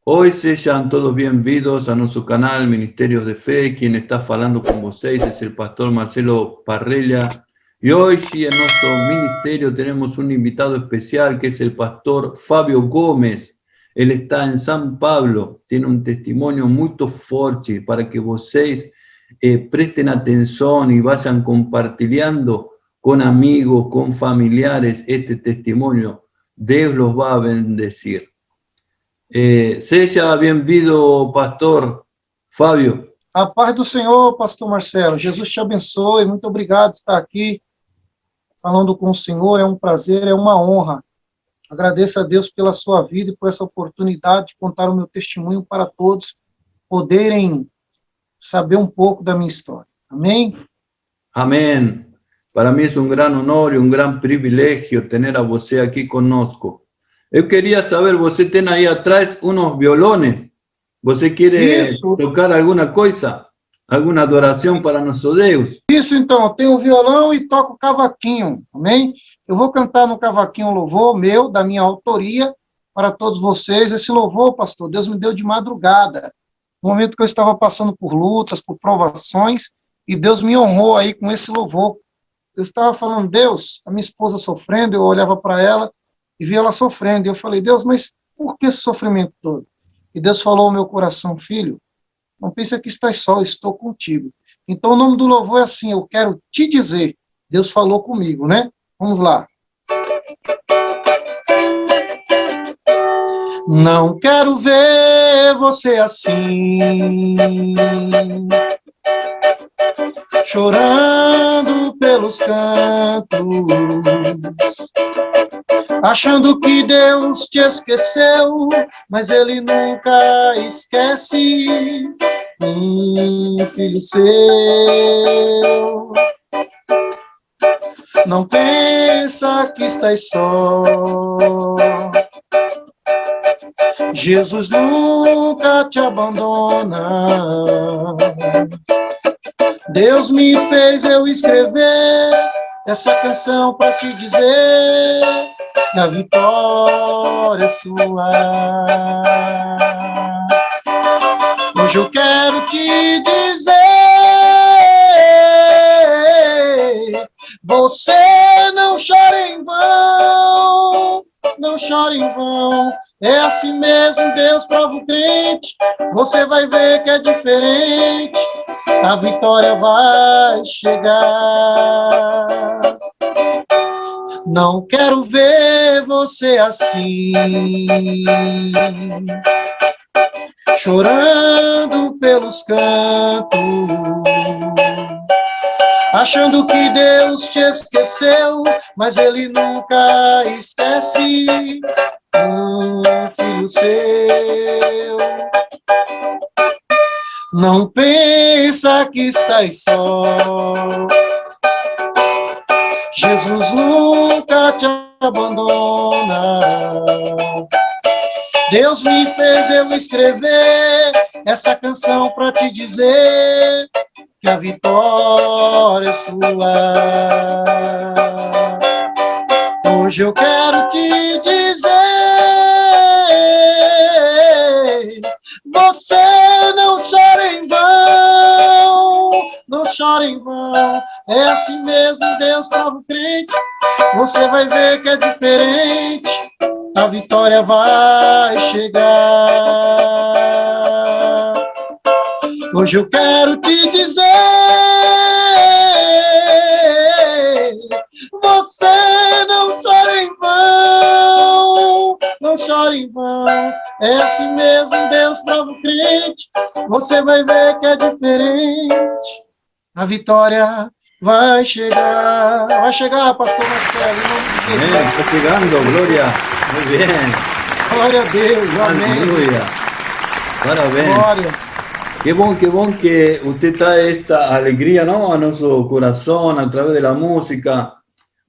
Hoy sejam todos bem-vindos a nosso canal Ministerios de Fe. Quem está falando com vocês é o pastor Marcelo Parrella. E hoje em nosso ministério temos invitado especial que é o pastor Fábio Gomes. Ele está em São Paulo, tem testemunho muito forte para que vocês prestem atenção e vayam compartilhando com amigos, com familiares este testemunho. Deus los va a bendecir. Seja bem-vindo, pastor Fábio. A paz do Senhor, pastor Marcelo. Jesus te abençoe. Muito obrigado por estar aqui falando com o Senhor. É um prazer, é uma honra. Agradeço a Deus pela sua vida e por essa oportunidade de contar o meu testemunho para todos poderem saber um pouco da minha história. Amém? Amém. Para mim é um grande honor e um grande privilégio ter a você aqui conosco. Eu queria saber, você tem aí atrás uns violones? Você quer tocar alguma coisa? Alguma adoração para nosso Deus? Isso, então. Eu tenho violão e toco cavaquinho. Amém? Eu vou cantar no cavaquinho um louvor meu, da minha autoria, para todos vocês. Esse louvor, pastor, Deus me deu de madrugada. No momento que eu estava passando por lutas, por provações, e Deus me honrou aí com esse louvor. Eu estava falando, Deus, a minha esposa sofrendo, eu olhava para ela e via ela sofrendo. E eu falei, Deus, mas por que esse sofrimento todo? E Deus falou ao meu coração, filho, não pense que estás só, eu estou contigo. Então o nome do louvor é assim, eu quero te dizer, Deus falou comigo, né? Vamos lá. Não quero ver você assim, chorando pelos cantos, achando que Deus te esqueceu, mas Ele nunca esquece um filho seu. Não pensa que estás só, Jesus nunca te abandona. Deus me fez eu escrever essa canção para te dizer que a vitória é sua. Hoje eu quero te dizer, você não chora em vão, não chora em vão. É assim mesmo, Deus prova o crente, você vai ver que é diferente, a vitória vai chegar. Não quero ver você assim, chorando pelos cantos, achando que Deus te esqueceu, mas Ele nunca esquece um filho seu. Não pensa que estás só, Jesus nunca te abandona. Deus me fez eu escrever essa canção para te dizer que a vitória é sua. Hoje eu quero te dizer, você não chora em vão, não chora em vão. É assim mesmo, Deus prova o crente, você vai ver que é diferente, a vitória vai chegar. Hoje eu quero te dizer, você não chora em vão, não chora em vão. É assim mesmo, Deus prova o crente, você vai ver que é diferente, a vitória vai chegar, pastor Marcelo, em nome de Jesus. Amém, está chegando, glória, muito bem. Glória a Deus, amém. Aleluia, parabéns. Glória. Que bom que você traz esta alegria, não, a nosso coração, a través da música.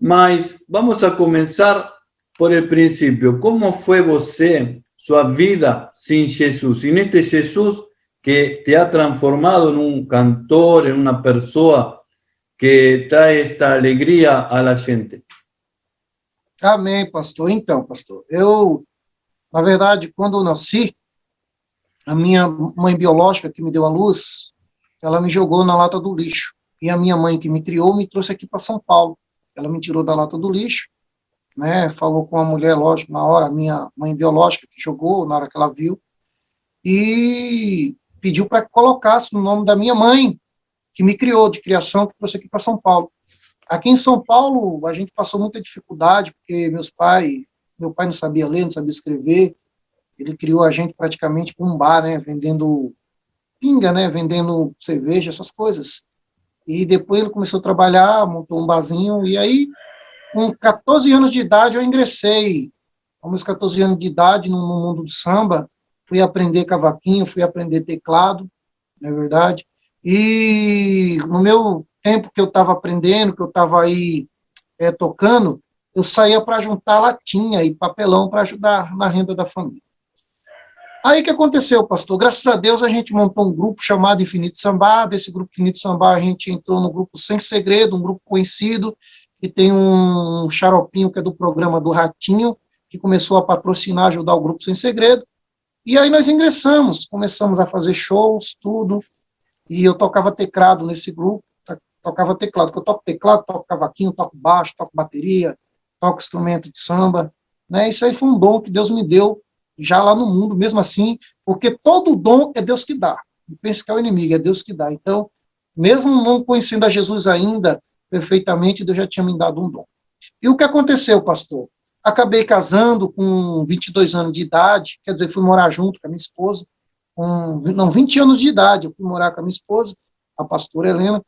Mas vamos a começar por el princípio. Como foi você, sua vida sem Jesus? Sem este Jesus que te ha transformado em um cantor, em uma pessoa que traz esta alegria a la gente. Amém, pastor. Então, pastor, eu, na verdade, quando eu nasci, a minha mãe biológica, que me deu a luz, ela me jogou na lata do lixo. E a minha mãe, que me criou, me trouxe aqui para São Paulo. Ela me tirou da lata do lixo, né? Falou com a mulher, lógico, na hora, a minha mãe biológica, que jogou, na hora que ela viu, e pediu para que colocasse no nome da minha mãe, que me criou, de criação, que trouxe aqui para São Paulo. Aqui em São Paulo, a gente passou muita dificuldade, porque meu pai não sabia ler, não sabia escrever, ele criou a gente praticamente com um bar, né, vendendo pinga, né, vendendo cerveja, essas coisas. E depois ele começou a trabalhar, montou um barzinho, e aí, com 14 anos de idade, eu ingressei, com meus 14 anos de idade, no mundo do samba, fui aprender cavaquinho, fui aprender teclado, não é verdade? E no meu tempo que eu estava aprendendo, que eu estava aí tocando, eu saía para juntar latinha e papelão para ajudar na renda da família. Aí o que aconteceu, pastor? Graças a Deus a gente montou um grupo chamado Infinito Sambá. Desse grupo Infinito Sambá a gente entrou no grupo Sem Segredo, um grupo conhecido, que tem um xaropinho que é do programa do Ratinho, que começou a patrocinar, ajudar o grupo Sem Segredo. E aí nós ingressamos, começamos a fazer shows, tudo, e eu tocava teclado nesse grupo, tocava teclado, porque eu toco teclado, toco cavaquinho, toco baixo, toco bateria, toco instrumento de samba, né? Isso aí foi um dom que Deus me deu, já lá no mundo, mesmo assim, porque todo dom é Deus que dá. Não pense que é o inimigo, é Deus que dá. Então, mesmo não conhecendo a Jesus ainda perfeitamente, Deus já tinha me dado um dom. E o que aconteceu, pastor? Acabei casando com 22 anos de idade, quer dizer, fui morar junto com a minha esposa, 20 anos de idade, eu fui morar com a minha esposa, a pastora Helena,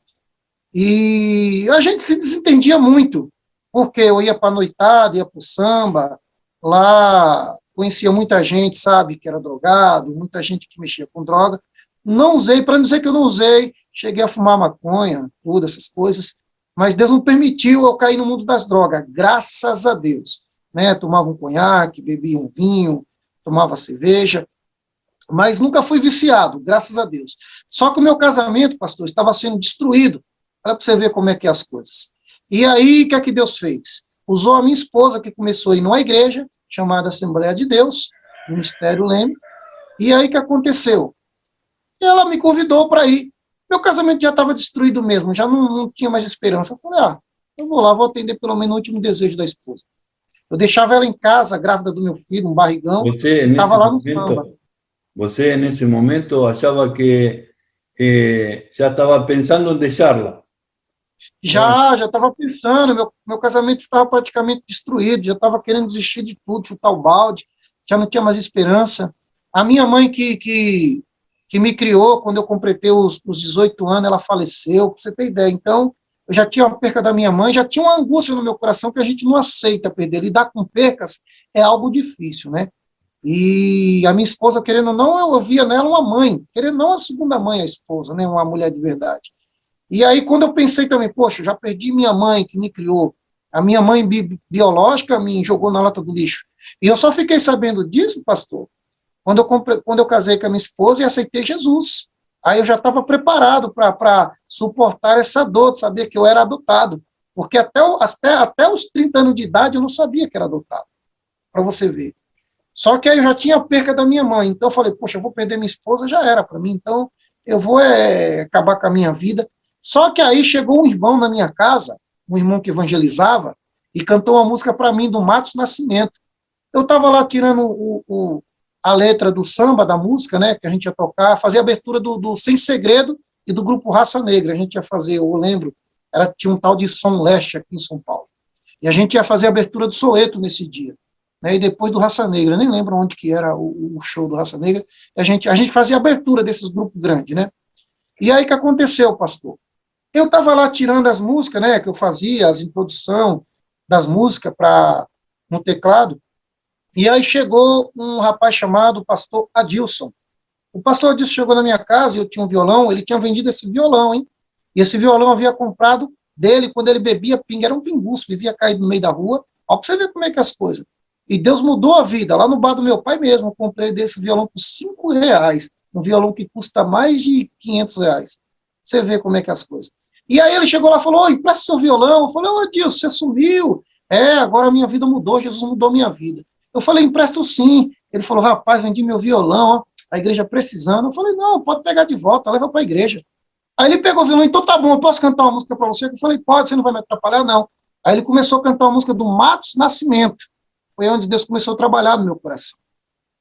e a gente se desentendia muito, porque eu ia para a noitada, ia para o samba, lá conhecia muita gente, sabe, que era drogado, muita gente que mexia com droga. Não usei, para não dizer que eu não usei, cheguei a fumar maconha, tudo, essas coisas, mas Deus não permitiu eu cair no mundo das drogas, graças a Deus. Né? Tomava um conhaque, bebia um vinho, tomava cerveja, mas nunca fui viciado, graças a Deus. Só que o meu casamento, pastor, estava sendo destruído. Olha para você ver como é que é as coisas. E aí, o que é que Deus fez? Usou a minha esposa, que começou a ir numa igreja, chamada Assembleia de Deus, Ministério Leme, e aí o que aconteceu? Ela me convidou para ir. Meu casamento já estava destruído mesmo, já não tinha mais esperança. Eu falei, eu vou lá, vou atender pelo menos o último desejo da esposa. Eu deixava ela em casa, grávida do meu filho, um barrigão, e estava lá no samba. Você, nesse momento, achava que já estava pensando em deixá-la? Já estava pensando, meu casamento estava praticamente destruído, já estava querendo desistir de tudo, chutar o balde, já não tinha mais esperança. A minha mãe que me criou, quando eu completei os 18 anos, ela faleceu, para você ter ideia. Então, eu já tinha a perca da minha mãe, já tinha uma angústia no meu coração que a gente não aceita perder. Lidar com percas é algo difícil, né? E a minha esposa, querendo ou não, eu via nela uma mãe, querendo ou não, a segunda mãe, a esposa, né? Uma mulher de verdade. E aí, quando eu pensei também, poxa, eu já perdi minha mãe, que me criou, a minha mãe biológica me jogou na lata do lixo. E eu só fiquei sabendo disso, pastor, quando eu casei com a minha esposa e aceitei Jesus. Aí eu já estava preparado para suportar essa dor, de saber que eu era adotado. Porque até os 30 anos de idade eu não sabia que era adotado, para você ver. Só que aí eu já tinha a perca da minha mãe, então eu falei, poxa, eu vou perder minha esposa, já era para mim, então eu vou acabar com a minha vida. Só que aí chegou um irmão na minha casa, um irmão que evangelizava, e cantou uma música para mim, do Matos Nascimento. Eu estava lá tirando a letra do samba, da música, né, que a gente ia tocar, fazer a abertura do Sem Segredo e do grupo Raça Negra. A gente ia fazer, eu lembro, tinha um tal de Som Leste aqui em São Paulo. E a gente ia fazer a abertura do Soweto nesse dia. Né, e depois do Raça Negra, eu nem lembro onde que era o show do Raça Negra, a gente fazia a abertura desses grupos grandes, né? E aí o que aconteceu, pastor? Eu estava lá tirando as músicas, né, que eu fazia, as introduções das músicas no teclado, e aí chegou um rapaz chamado pastor Adilson. O pastor Adilson chegou na minha casa e eu tinha um violão, ele tinha vendido esse violão, hein? E esse violão eu havia comprado dele quando ele bebia pinga, era um pinguço, vivia caído no meio da rua. Ó, para você ver como é que é as coisas. E Deus mudou a vida. Lá no bar do meu pai mesmo, eu comprei desse violão por R$5, um violão que custa mais de R$500. Você vê como é que é as coisas. E aí ele chegou lá e falou, empresta seu violão. Eu falei, Adilson, você sumiu. Agora a minha vida mudou, Jesus mudou a minha vida. Eu falei, empresto sim. Ele falou, rapaz, vendi meu violão, ó. a igreja precisando. Eu falei, não, pode pegar de volta, leva para a igreja. Aí ele pegou o violão, então tá bom, eu posso cantar uma música para você? Eu falei, pode, você não vai me atrapalhar, não. Aí ele começou a cantar uma música do Matos Nascimento. Foi onde Deus começou a trabalhar no meu coração.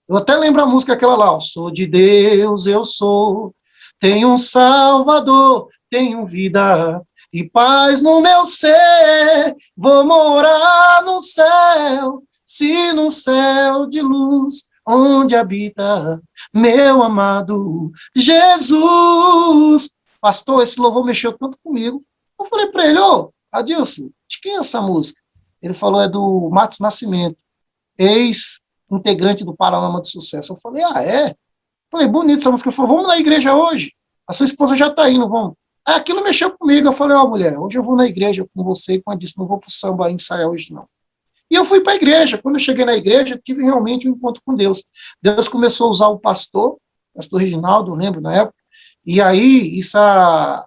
Eu até lembro a música aquela lá, ó, sou de Deus, eu sou, tenho um Salvador, tenho vida e paz no meu ser, vou morar no céu, se no céu de luz, onde habita meu amado Jesus. Pastor, esse louvor mexeu tanto comigo. Eu falei para ele, ô, Adilson, de quem é essa música? Ele falou, é do Matos Nascimento, ex-integrante do Paralama de Sucesso. Eu falei, ah, é? Eu falei, bonito essa música. Ele falou, vamos na igreja hoje? A sua esposa já está indo, vamos. Aí aquilo mexeu comigo. Eu falei, ó, mulher, hoje eu vou na igreja com você e com a disse, não vou pro samba ensaiar hoje, não. E eu fui para a igreja. Quando eu cheguei na igreja, tive realmente um encontro com Deus. Deus começou a usar o pastor Reginaldo, lembro na época, e aí, isso há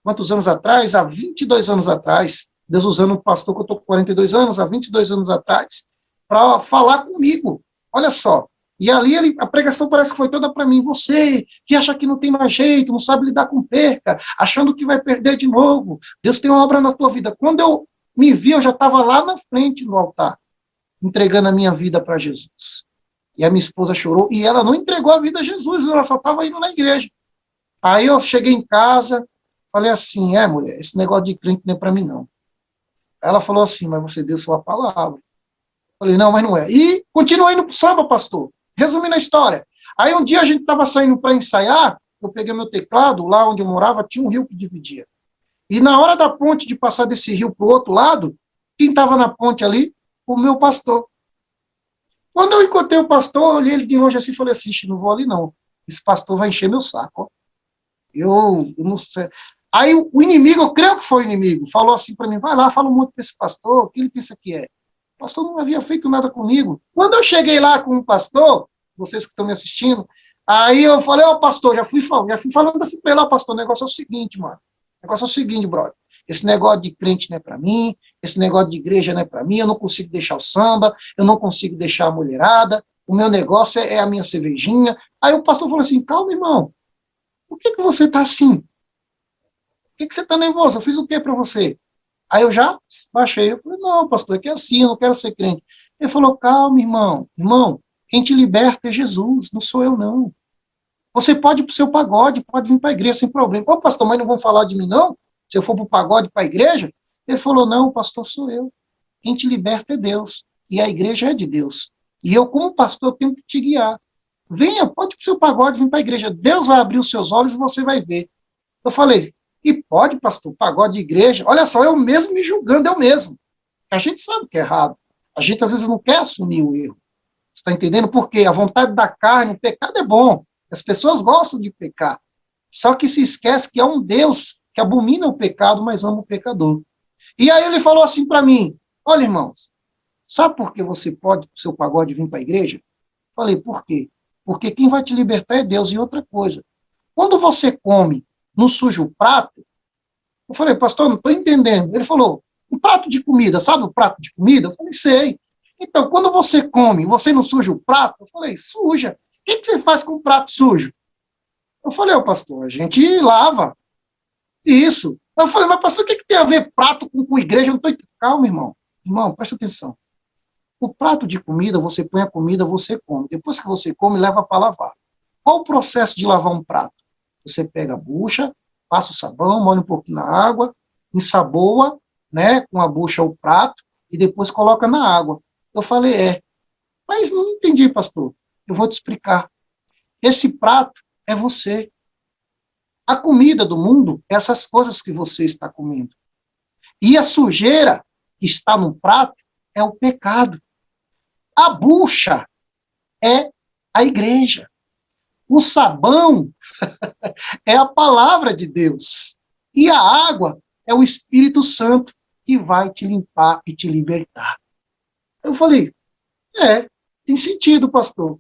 quantos anos atrás? Há 22 anos atrás, Deus usando um pastor que eu estou com 42 anos, há 22 anos atrás, para falar comigo. Olha só. E ali a pregação parece que foi toda para mim. Você que acha que não tem mais jeito, não sabe lidar com perca, achando que vai perder de novo. Deus tem uma obra na tua vida. Quando eu me vi, eu já estava lá na frente no altar, entregando a minha vida para Jesus. E a minha esposa chorou, e ela não entregou a vida a Jesus, ela só estava indo na igreja. Aí eu cheguei em casa, falei assim, mulher, esse negócio de crente não é para mim, não. Ela falou assim, mas você deu sua palavra. Falei, não, mas não é. E continuei indo pro samba, pastor. Resumindo a história. Aí um dia a gente estava saindo para ensaiar, eu peguei meu teclado, lá onde eu morava tinha um rio que dividia. E na hora da ponte, de passar desse rio para o outro lado, quem estava na ponte ali? O meu pastor. Quando eu encontrei o pastor, eu olhei ele de longe assim e falei assim, não vou ali não. Esse pastor vai encher meu saco, ó. Eu não sei. Aí o inimigo, eu creio que foi o inimigo, falou assim para mim, vai lá, fala um monte para esse pastor, o que ele pensa que é? O pastor não havia feito nada comigo. Quando eu cheguei lá com o pastor, vocês que estão me assistindo, aí eu falei, ó, pastor, já fui falando assim para ele, ó, pastor, o negócio é o seguinte, mano, o negócio é o seguinte, brother, esse negócio de crente não é para mim, esse negócio de igreja não é para mim, eu não consigo deixar o samba, eu não consigo deixar a mulherada, o meu negócio é a minha cervejinha. Aí o pastor falou assim, calma, irmão, por que você está assim? Por que você está nervoso? Eu fiz o que para você? Aí eu já baixei, eu falei, não, pastor, é que é assim, eu não quero ser crente. Ele falou, calma, irmão, quem te liberta é Jesus, não sou eu, não. Você pode ir para o seu pagode, pode vir para a igreja sem problema. Ô, pastor, mas não vão falar de mim, não? Se eu for para o pagode, para a igreja? Ele falou, não, pastor, sou eu. Quem te liberta é Deus, e a igreja é de Deus. E eu, como pastor, tenho que te guiar. Venha, pode ir para o seu pagode, vir para a igreja. Deus vai abrir os seus olhos e você vai ver. Eu falei, e pode, pastor, pagode de igreja? Olha só, eu mesmo me julgando, eu mesmo. A gente sabe que é errado. A gente, às vezes, não quer assumir o erro. Você está entendendo? Porque a vontade da carne, o pecado é bom. As pessoas gostam de pecar. Só que se esquece que é um Deus que abomina o pecado, mas ama o pecador. E aí ele falou assim para mim, olha, irmãos, sabe por que você pode, pro seu pagode, vir para a igreja? Falei, por quê? Porque quem vai te libertar é Deus. E outra coisa, quando você come, não suja o prato, eu falei, pastor, não estou entendendo. Ele falou, um prato de comida, sabe o prato de comida? Eu falei, sei. Então, quando você come, você não suja o prato? Eu falei, suja. O que você faz com o prato sujo? Eu falei, pastor, a gente lava. Isso. Eu falei, mas pastor, o que tem a ver prato com igreja? Eu não estou... Calma, irmão. Irmão, presta atenção. O prato de comida, você põe a comida, você come. Depois que você come, leva para lavar. Qual o processo de lavar um prato? Você pega a bucha, passa o sabão, molha um pouquinho na água, ensaboa, né, com a bucha o prato, e depois coloca na água. Eu falei, mas não entendi, pastor. Eu vou te explicar. Esse prato é você. A comida do mundo é essas coisas que você está comendo. E a sujeira que está no prato é o pecado. A bucha é a igreja. O sabão é a palavra de Deus. E a água é o Espírito Santo que vai te limpar e te libertar. Eu falei, tem sentido, pastor.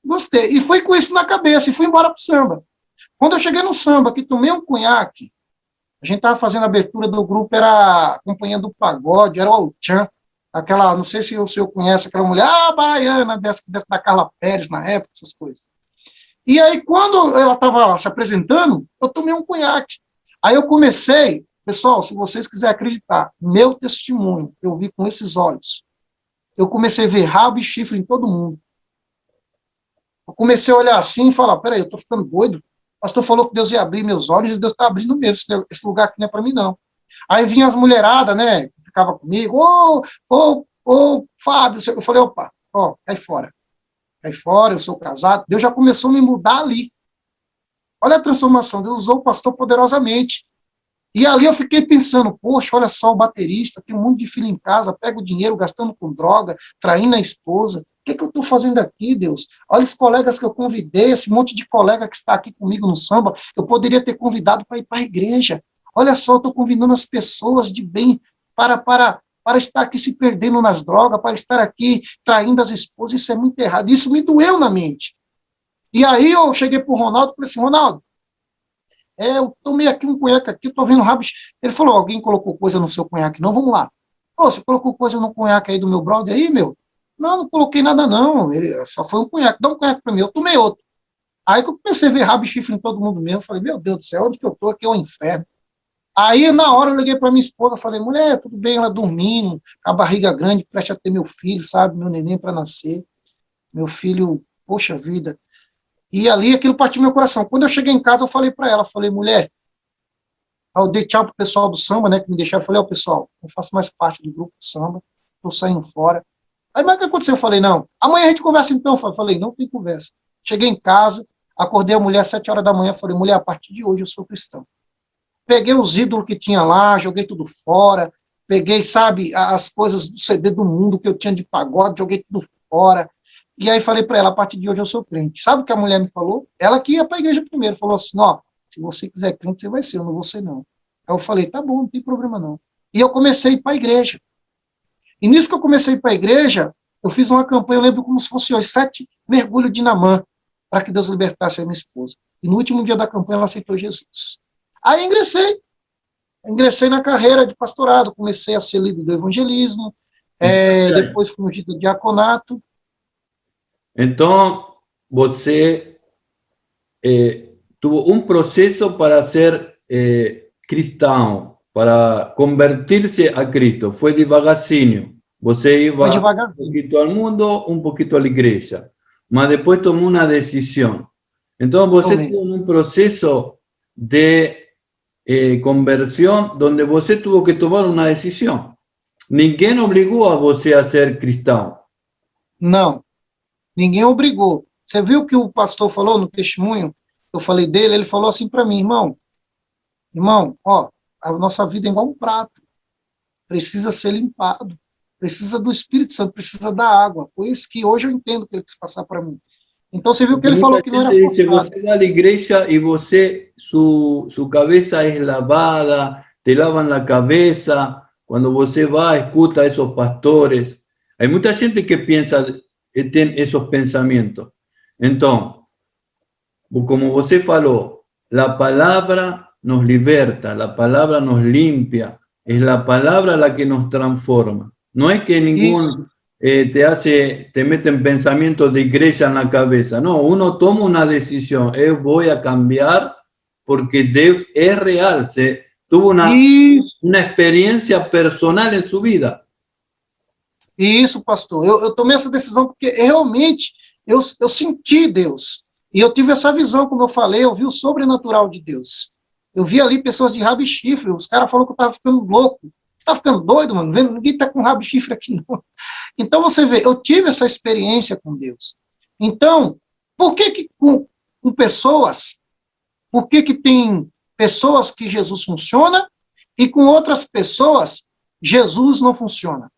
Gostei. E fui com isso na cabeça e fui embora pro samba. Quando eu cheguei no samba, que tomei um conhaque, a gente estava fazendo a abertura do grupo, era acompanhando o pagode, era o Al-Chan. Aquela, não sei se o senhor conhece aquela mulher, baiana, dessa da Carla Pérez na época, essas coisas. E aí, quando ela estava se apresentando, eu tomei um conhaque. Aí eu comecei, pessoal, se vocês quiserem acreditar, meu testemunho, eu vi com esses olhos. Eu comecei a ver rabo e chifre em todo mundo. Eu comecei a olhar assim e falar, peraí, eu estou ficando doido. O pastor falou que Deus ia abrir meus olhos e Deus está abrindo mesmo. Esse lugar aqui não é para mim, não. Aí vinha as mulheradas, né, que ficava comigo, Fábio, eu falei, opa, cai fora, eu sou casado. Deus já começou a me mudar ali. Olha a transformação, Deus usou o pastor poderosamente. E ali eu fiquei pensando, poxa, olha só o baterista, tem um monte de filho em casa, pega o dinheiro gastando com droga, traindo a esposa. O que eu estou fazendo aqui, Deus? Olha os colegas que eu convidei, esse monte de colega que está aqui comigo no samba, eu poderia ter convidado para ir para a igreja. Olha só, eu estou convidando as pessoas de bem para estar aqui se perdendo nas drogas, para estar aqui traindo as esposas, isso é muito errado. Isso me doeu na mente. E aí eu cheguei para o Ronaldo e falei assim, Ronaldo, eu tomei aqui um conhaque aqui, estou vendo rabo. Ele falou, alguém colocou coisa no seu conhaque? Não, vamos lá. Você colocou coisa no conhaque aí do meu brother aí, meu? Não coloquei nada não, ele só foi um conhaque, dá um conhaque para mim, eu tomei outro. Aí que eu comecei a ver rabo e chifre em todo mundo mesmo, eu falei, meu Deus do céu, onde que eu estou? Aqui é o inferno. Aí, na hora, eu liguei para minha esposa, falei, mulher, tudo bem, ela dormindo, a barriga grande, preste a ter meu filho, sabe, meu neném para nascer, meu filho, poxa vida. E ali, aquilo partiu meu coração. Quando eu cheguei em casa, eu falei para ela, falei, mulher, eu dei tchau pro pessoal do samba, né, que me deixaram, eu falei, pessoal, não faço mais parte do grupo de samba, estou saindo fora. Aí, mas o que aconteceu? Eu falei, não, amanhã a gente conversa então. Eu falei, não tem conversa. Cheguei em casa, acordei a mulher às 7 horas da manhã, falei, mulher, a partir de hoje eu sou cristão. Peguei os ídolos que tinha lá, joguei tudo fora, peguei, sabe, as coisas do CD do mundo que eu tinha de pagode, joguei tudo fora. E aí falei para ela, a partir de hoje eu sou crente. Sabe o que a mulher me falou? Ela que ia para a igreja primeiro, falou assim, se você quiser crente, você vai ser, eu não vou ser não. Aí eu falei, tá bom, não tem problema não. E eu comecei a ir para a igreja. E nisso que eu comecei a ir para a igreja, eu fiz uma campanha, eu lembro como se fosse hoje, 7 mergulhos de Naamã, para que Deus libertasse a minha esposa. E no último dia da campanha ela aceitou Jesus. Aí ingressei na carreira de pastorado, comecei a ser líder do evangelismo, depois fui ungido diaconato. Então, você tuvo um processo para ser cristão, para convertir-se a Cristo. Foi devagarzinho. Você ia um pouquinho ao mundo, um pouquinho à igreja. Mas depois tomou uma decisão. Então, você teve um processo de conversão, onde você teve que tomar uma decisão. Ninguém obrigou a você a ser cristão. Não, ninguém obrigou. Você viu que o pastor falou no testemunho? Eu falei dele, ele falou assim para mim, irmão, a nossa vida é igual um prato, precisa ser limpado, precisa do Espírito Santo, precisa da água. Foi isso que hoje eu entendo que ele quis passar para mim. Então você viu que ele falou que não era forçado. Você vai à igreja e você, sua cabeça é lavada, te lavam a cabeça, quando você vai, escuta esses pastores. Há muita gente que pensa, tem esses pensamentos. Então, como você falou, a palavra nos liberta, a palavra nos limpia, é a palavra a que nos transforma. Não é que nenhum te meten pensamientos de igreja na cabeça. No, uno toma una decisión. Yo voy a cambiar porque Dios es real. Se tuvo una experiencia personal en su vida. Isso, pastor. Eu tomei essa decisão porque realmente eu senti Deus. E eu tive essa visão, como eu falei, eu vi o sobrenatural de Deus. Eu vi ali pessoas de rabo e chifre. Os caras falaram que eu estava ficando louco. Você está ficando doido, mano? Ninguém está com rabo e chifre aqui, não. Então, você vê, eu tive essa experiência com Deus. Então, por que com pessoas, por que tem pessoas que Jesus funciona e com outras pessoas Jesus não funciona?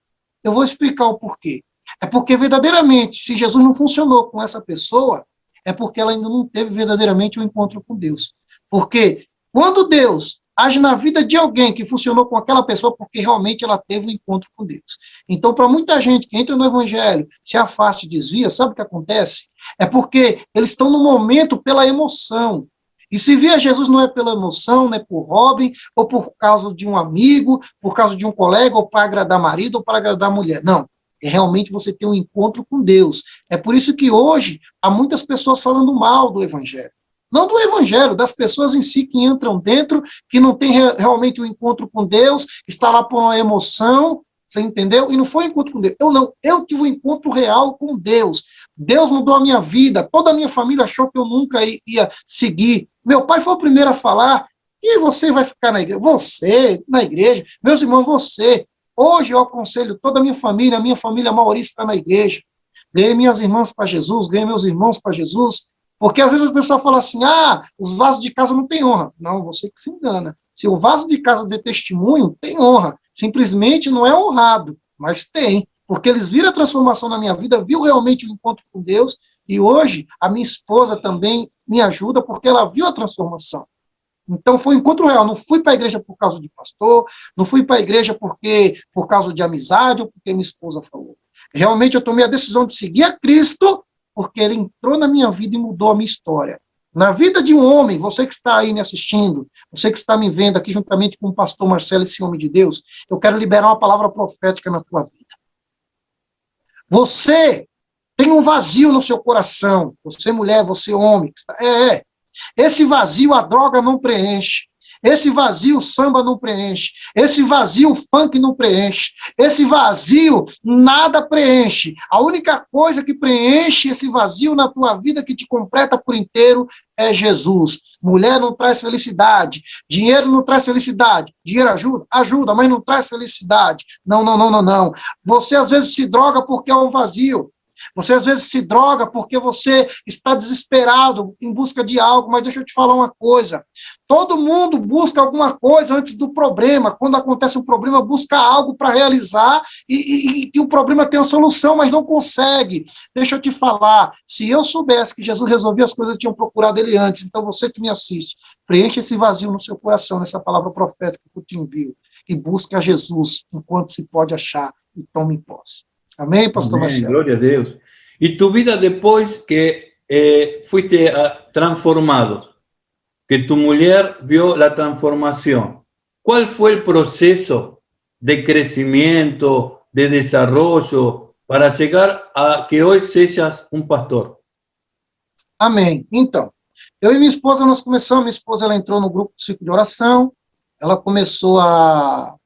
Eu vou explicar o porquê. É porque, verdadeiramente, se Jesus não funcionou com essa pessoa, é porque ela ainda não teve verdadeiramente um encontro com Deus. Porque quando Deus age na vida de alguém que funcionou com aquela pessoa, porque realmente ela teve um encontro com Deus. Então, para muita gente que entra no evangelho, se afasta e desvia, sabe o que acontece? É porque eles estão no momento pela emoção. E se via Jesus não é pela emoção, não é por hobby, ou por causa de um amigo, por causa de um colega, ou para agradar marido, ou para agradar mulher. Não. É realmente você ter um encontro com Deus. É por isso que hoje há muitas pessoas falando mal do Evangelho. Não do Evangelho, das pessoas em si que entram dentro, que não tem realmente um encontro com Deus, está lá por uma emoção, você entendeu? E não foi um encontro com Deus. Eu não, eu tive um encontro real com Deus. Deus mudou a minha vida, toda a minha família achou que eu nunca ia seguir. Meu pai foi o primeiro a falar, e você vai ficar na igreja? Você, na igreja, meus irmãos, você. Hoje eu aconselho toda a minha família, a maioria está na igreja. Ganhei minhas irmãs para Jesus, ganhei meus irmãos para Jesus, porque às vezes as pessoas falam assim, os vasos de casa não têm honra. Não, você que se engana. Se o vaso de casa der testemunho, tem honra. Simplesmente não é honrado, mas tem. Porque eles viram a transformação na minha vida, viu realmente o encontro com Deus, e hoje a minha esposa também me ajuda, porque ela viu a transformação. Então foi um encontro real, não fui para a igreja por causa de pastor, não fui para a igreja por causa de amizade, ou porque minha esposa falou. Realmente eu tomei a decisão de seguir a Cristo, porque ele entrou na minha vida e mudou a minha história. Na vida de um homem, você que está aí me assistindo, você que está me vendo aqui juntamente com o pastor Marcelo, esse homem de Deus, eu quero liberar uma palavra profética na tua vida. Você tem um vazio no seu coração, você mulher, você homem, esse vazio a droga não preenche. Esse vazio o samba não preenche. Esse vazio o funk não preenche. Esse vazio nada preenche. A única coisa que preenche esse vazio na tua vida, que te completa por inteiro, é Jesus. Mulher não traz felicidade. Dinheiro não traz felicidade. Dinheiro ajuda? Ajuda, mas não traz felicidade. Não, não, não, não, não. Você às vezes se droga porque é um vazio. Você às vezes se droga porque você está desesperado em busca de algo, mas deixa eu te falar uma coisa. Todo mundo busca alguma coisa antes do problema. Quando acontece um problema, busca algo para realizar e o problema tem a solução, mas não consegue. Deixa eu te falar, se eu soubesse que Jesus resolvia as coisas, eu tinha procurado ele antes. Então você que me assiste, preencha esse vazio no seu coração, nessa palavra profética que eu te envio, e busque a Jesus enquanto se pode achar e tome posse. Amém, pastor Marcelo? Glória a Deus. E tu vida depois que fuiste transformado, que tu mulher vio a transformação, qual foi o processo de crescimento, de desenvolvimento, para chegar a que hoje sejas um pastor? Amém. Então, eu e minha esposa, nós começamos, minha esposa ela entrou no grupo de ciclo de oração, ela começou a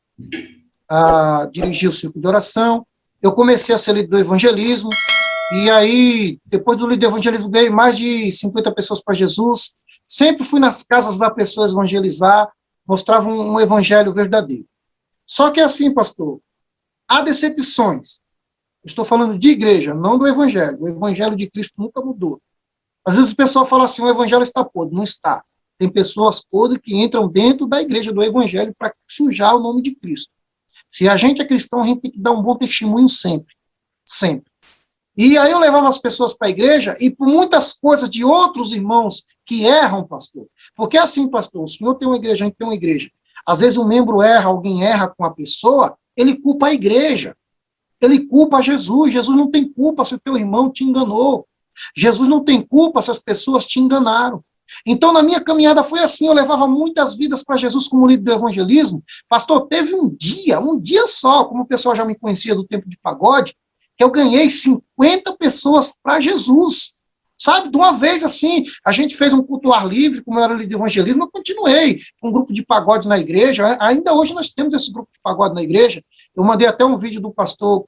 dirigir o ciclo de oração, eu comecei a ser líder do evangelismo, e aí, depois do líder do evangelismo, ganhei mais de 50 pessoas para Jesus, sempre fui nas casas das pessoas evangelizar, mostrava um evangelho verdadeiro. Só que assim, pastor, há decepções. Estou falando de igreja, não do evangelho. O evangelho de Cristo nunca mudou. Às vezes o pessoal fala assim, o evangelho está podre. Não está. Tem pessoas podres que entram dentro da igreja do evangelho para sujar o nome de Cristo. Se a gente é cristão, a gente tem que dar um bom testemunho sempre. Sempre. E aí eu levava as pessoas para a igreja e por muitas coisas de outros irmãos que erram, pastor. Porque assim, pastor, o senhor tem uma igreja, a gente tem uma igreja. Às vezes um membro erra, alguém erra com a pessoa, ele culpa a igreja. Ele culpa Jesus. Jesus não tem culpa se o teu irmão te enganou. Jesus não tem culpa se as pessoas te enganaram. Então, na minha caminhada foi assim, eu levava muitas vidas para Jesus como líder do evangelismo. Pastor, teve um dia só, como o pessoal já me conhecia do tempo de pagode, que eu ganhei 50 pessoas para Jesus. Sabe, de uma vez assim, a gente fez um culto ao ar livre, como eu era líder do evangelismo, eu continuei com um grupo de pagode na igreja, ainda hoje nós temos esse grupo de pagode na igreja, eu mandei até um vídeo do pastor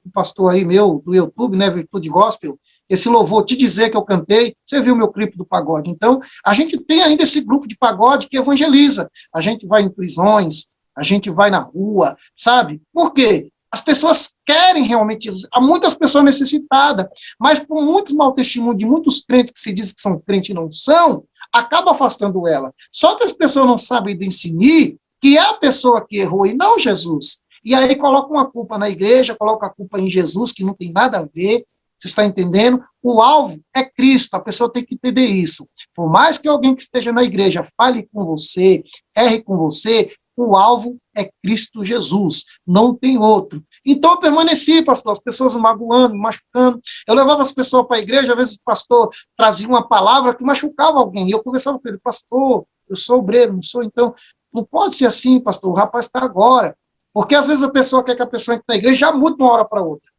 aí meu, do YouTube, né, Virtude Gospel, esse louvor, Te Dizer que eu cantei, você viu meu clipe do pagode. Então, a gente tem ainda esse grupo de pagode que evangeliza, a gente vai em prisões, a gente vai na rua, sabe? Por quê? As pessoas querem realmente isso. Há muitas pessoas necessitadas, mas por muitos mau testemunhos de muitos crentes que se dizem que são crentes e não são, acaba afastando ela. Só que as pessoas não sabem discernir que é a pessoa que errou e não Jesus. E aí coloca uma culpa na igreja, coloca a culpa em Jesus, que não tem nada a ver. Você está entendendo? O alvo é Cristo, a pessoa tem que entender isso. Por mais que alguém que esteja na igreja fale com você, erre com você, o alvo é Cristo Jesus, não tem outro. Então eu permaneci, pastor, as pessoas me magoando, me machucando. Eu levava as pessoas para a igreja, às vezes o pastor trazia uma palavra que machucava alguém, e eu conversava com ele, pastor, eu sou obreiro, não sou, então, não pode ser assim, pastor, o rapaz está agora. Porque às vezes a pessoa quer que a pessoa entre na igreja já muda de uma hora para outra.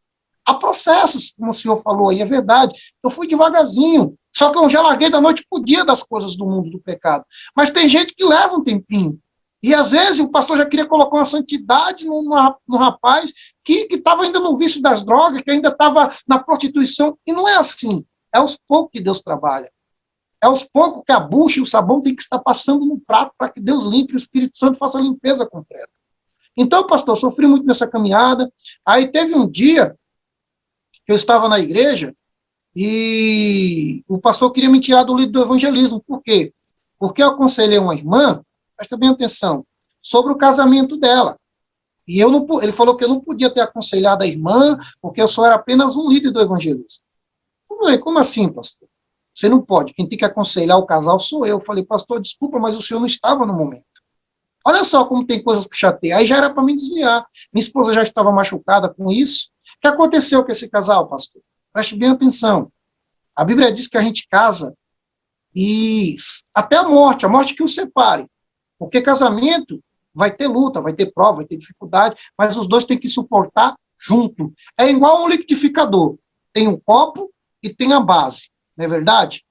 Há processos, como o senhor falou aí, é verdade. Eu fui devagarzinho, só que eu já larguei da noite pro dia das coisas do mundo do pecado. Mas tem gente que leva um tempinho. E às vezes o pastor já queria colocar uma santidade no rapaz que estava ainda no vício das drogas, que ainda estava na prostituição. E não é assim. É aos poucos que Deus trabalha. É aos poucos que a bucha e o sabão tem que estar passando no prato para que Deus limpe e o Espírito Santo faça a limpeza completa. Então, pastor, sofri muito nessa caminhada. Aí teve um dia que eu estava na igreja e o pastor queria me tirar do líder do evangelismo. Por quê? Porque eu aconselhei uma irmã, presta bem atenção, sobre o casamento dela. E ele falou que eu não podia ter aconselhado a irmã, porque eu só era apenas um líder do evangelismo. Eu falei, como assim, pastor? Você não pode, quem tem que aconselhar o casal sou eu. Eu falei, pastor, desculpa, mas o senhor não estava no momento. Olha só como tem coisas que chateiam. Aí já era para me desviar. Minha esposa já estava machucada com isso. O que aconteceu com esse casal, pastor? Preste bem atenção. A Bíblia diz que a gente casa e até a morte que os separe. Porque casamento vai ter luta, vai ter prova, vai ter dificuldade, mas os dois têm que suportar junto. É igual um liquidificador. Tem um copo e tem a base, não é verdade?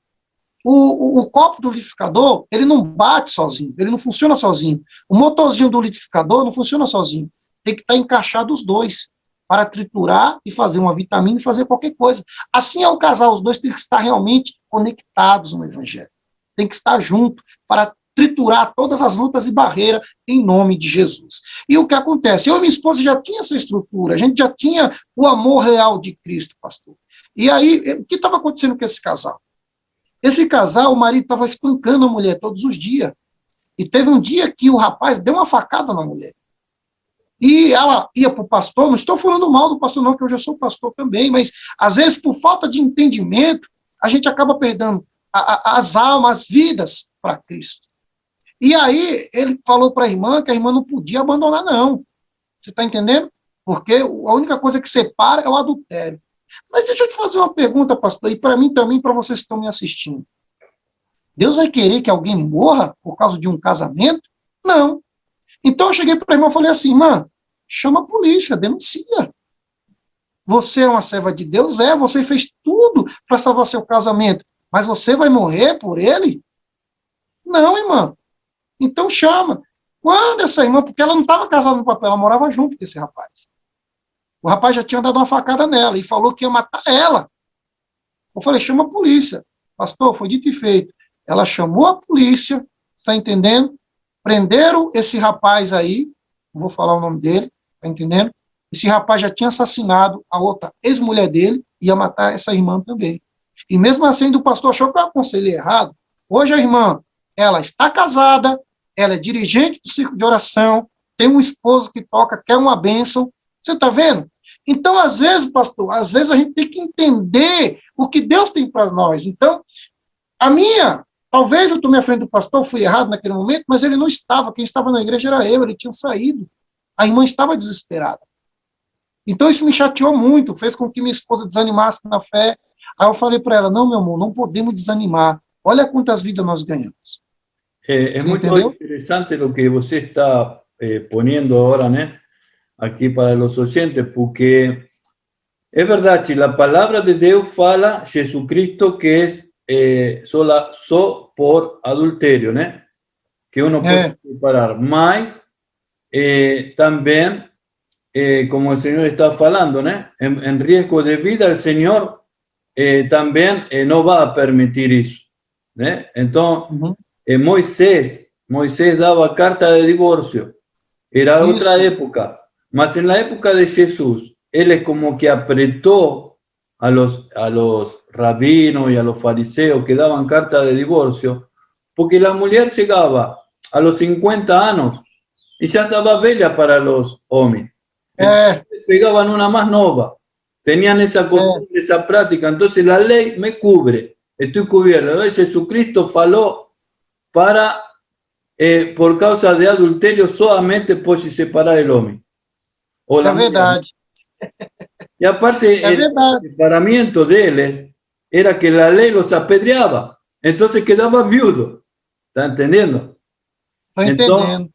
O copo do liquidificador, ele não bate sozinho, ele não funciona sozinho. O motorzinho do liquidificador não funciona sozinho. Tem que estar encaixado os dois para triturar e fazer uma vitamina e fazer qualquer coisa. Assim é o casal, os dois têm que estar realmente conectados no Evangelho. Tem que estar junto para triturar todas as lutas e barreiras em nome de Jesus. E o que acontece? Eu e minha esposa já tinha essa estrutura, a gente já tinha o amor real de Cristo, pastor. E aí, o que estava acontecendo com esse casal? Esse casal, o marido estava espancando a mulher todos os dias. E teve um dia que o rapaz deu uma facada na mulher. E ela ia para o pastor, não estou falando mal do pastor não, que eu já sou pastor também, mas às vezes por falta de entendimento, a gente acaba perdendo as almas, as vidas para Cristo. E aí ele falou para a irmã que a irmã não podia abandonar não. Você está entendendo? Porque a única coisa que separa é o adultério. Mas deixa eu te fazer uma pergunta, pastor, e para mim também, para vocês que estão me assistindo. Deus vai querer que alguém morra por causa de um casamento? Não. Então eu cheguei para a irmã e falei assim, irmã, chama a polícia, denuncia. Você é uma serva de Deus? Você fez tudo para salvar seu casamento, mas você vai morrer por ele? Não, irmã. Então chama. Quando essa irmã, porque ela não estava casada no papel, ela morava junto com esse rapaz. O rapaz já tinha dado uma facada nela e falou que ia matar ela. Eu falei, chama a polícia. Pastor, foi dito e feito. Ela chamou a polícia, está entendendo? Prenderam esse rapaz aí, não vou falar o nome dele, está entendendo? Esse rapaz já tinha assassinado a outra ex-mulher dele e ia matar essa irmã também. E mesmo assim, o pastor achou que eu aconselhei errado. Hoje a irmã, ela está casada, ela é dirigente do círculo de oração, tem um esposo que toca, quer uma bênção. Você está vendo? Então, às vezes, pastor, às vezes a gente tem que entender o que Deus tem para nós. Então, talvez eu tomei a frente do pastor, fui errado naquele momento, mas ele não estava, quem estava na igreja era eu, ele tinha saído. A irmã estava desesperada. Então, isso me chateou muito, fez com que minha esposa desanimasse na fé. Aí eu falei para ela, não, meu amor, não podemos desanimar. Olha quantas vidas nós ganhamos. Es muy interesante lo que você está poniendo ahora, ¿no? Aquí para los oyentes, porque es verdad, si la palabra de Dios fala Jesucristo que es só por adulterio, ¿no? Que uno puede separar, mas también, como el Señor está falando, ¿no? En riesgo de vida, el Señor también no va a permitir eso, ¿no? Entonces, Moisés daba carta de divorcio, era otra época. Mas en la época de Jesús, él es como que apretó a los rabinos y a los fariseos que daban carta de divorcio, porque la mujer llegaba a los 50 años y ya estaba bella para los hombres. Entonces, pegaban una más nova, tenían esa costumbre, esa práctica. Entonces la ley me cubre, estoy cubierto. Entonces Jesucristo faló para por causa de adulterio solamente puede separar el hombre. O É verdade. Y aparte, el separamiento de ellos era que la ley los apedreaba, entonces quedaba viudo. ¿Está entendiendo? Estou entendendo.